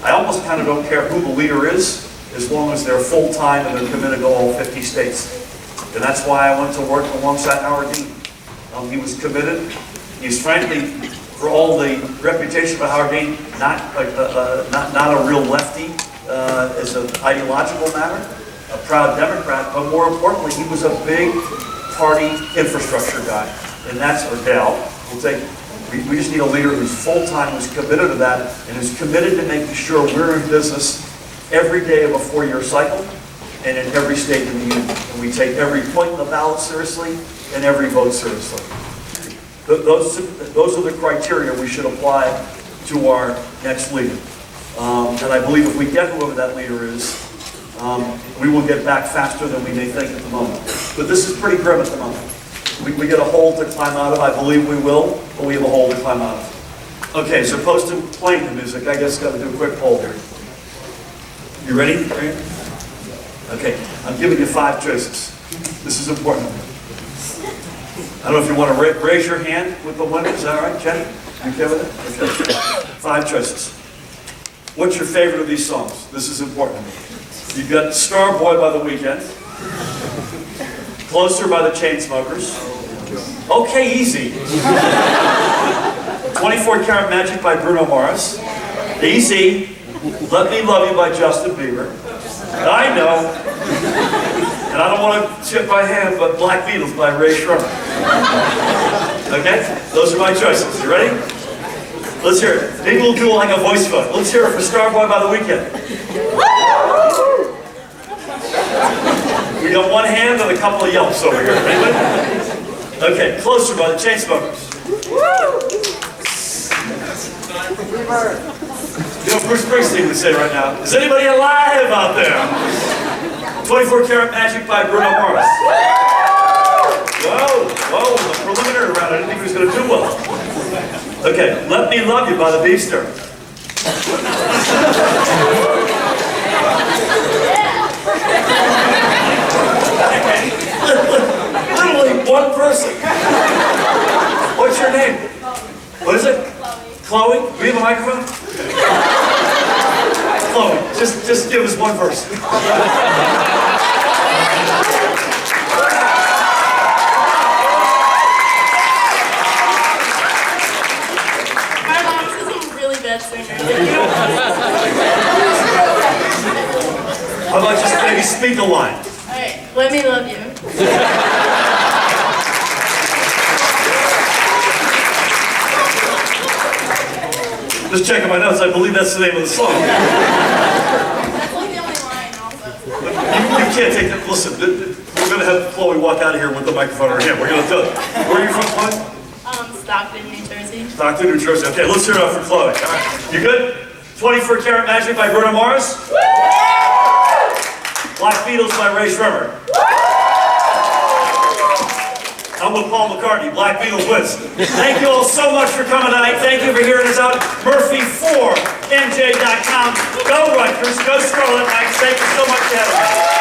I almost kind of don't care who the leader is, as long as they're full-time and they're committed to all 50 states. And that's why I went to work alongside Howard Dean. He was committed. He's frankly, for all the reputation of Howard Dean, not a real lefty as an ideological matter, a proud Democrat, but more importantly, he was a big party infrastructure guy. And that's our gal. We just need a leader who's full-time, who's committed to that, and who's committed to making sure we're in business every day of a 4-year cycle and in every state in the union. And we take every point in the ballot seriously and every vote seriously. Those are the criteria we should apply to our next leader. And I believe if we get whoever that leader is, we will get back faster than we may think at the moment. But this is pretty grim at the moment. We get a hole to climb out of. I believe we will, but we have a hole to climb out of. Okay, as opposed to playing the music, I guess got to do a quick poll here. You ready? Okay, I'm giving you 5 choices. This is important. I don't know if you want to raise your hand with the winner. Is that all right, Jenny? You okay with it? Okay. 5 choices. What's your favorite of these songs? This is important. You've got Starboy by The Weeknd, Closer by the Chainsmokers, Okay Easy, 24 Karat Magic by Bruno Mars, Easy, Let Me Love You by Justin Bieber. I know. And I don't want to tip my hand, but Black Beatles by Ray Shrummer. Okay? Those are my choices. You ready? Let's hear it. Maybe we'll do like a voice vote. Let's hear it for Starboy by The Weeknd. We got one hand and a couple of yelps over here. Anybody? Okay, Closer by the Chainsmokers. You know, Bruce Springsteen would say right now, is anybody alive out there? 24 Karat Magic by Bruno Mars. Whoa, the preliminary round, I didn't think he was going to do well. Okay, Let Me Love You by the Beef Stir. Literally one person. What's your name? What is it? Chloe? Do we have a microphone? Chloe, just give us one verse.
My mom's is a really bad singer.
How about just maybe speak a line?
Alright, Let Me Love You.
Just checking my notes, I believe that's the name of the song.
That's like the only line also.
You can't take that. Listen, we're going to have Chloe walk out of here with the microphone in her hand. We're going to do it. Where are you from, Chloe?
Stockton, New Jersey.
Stockton, New Jersey. Okay, let's hear it out for Chloe. All right. You good? 24 Karat Magic by Bruno Mars. Black Beatles by Ray Shrummer. I'm with Paul McCartney. Black Beatles wins. Thank you all so much for coming tonight. Thank you for hearing us out. Murphy4MJ.com. Go Rutgers. Go Scarlet Knights. Thank you so much for having us.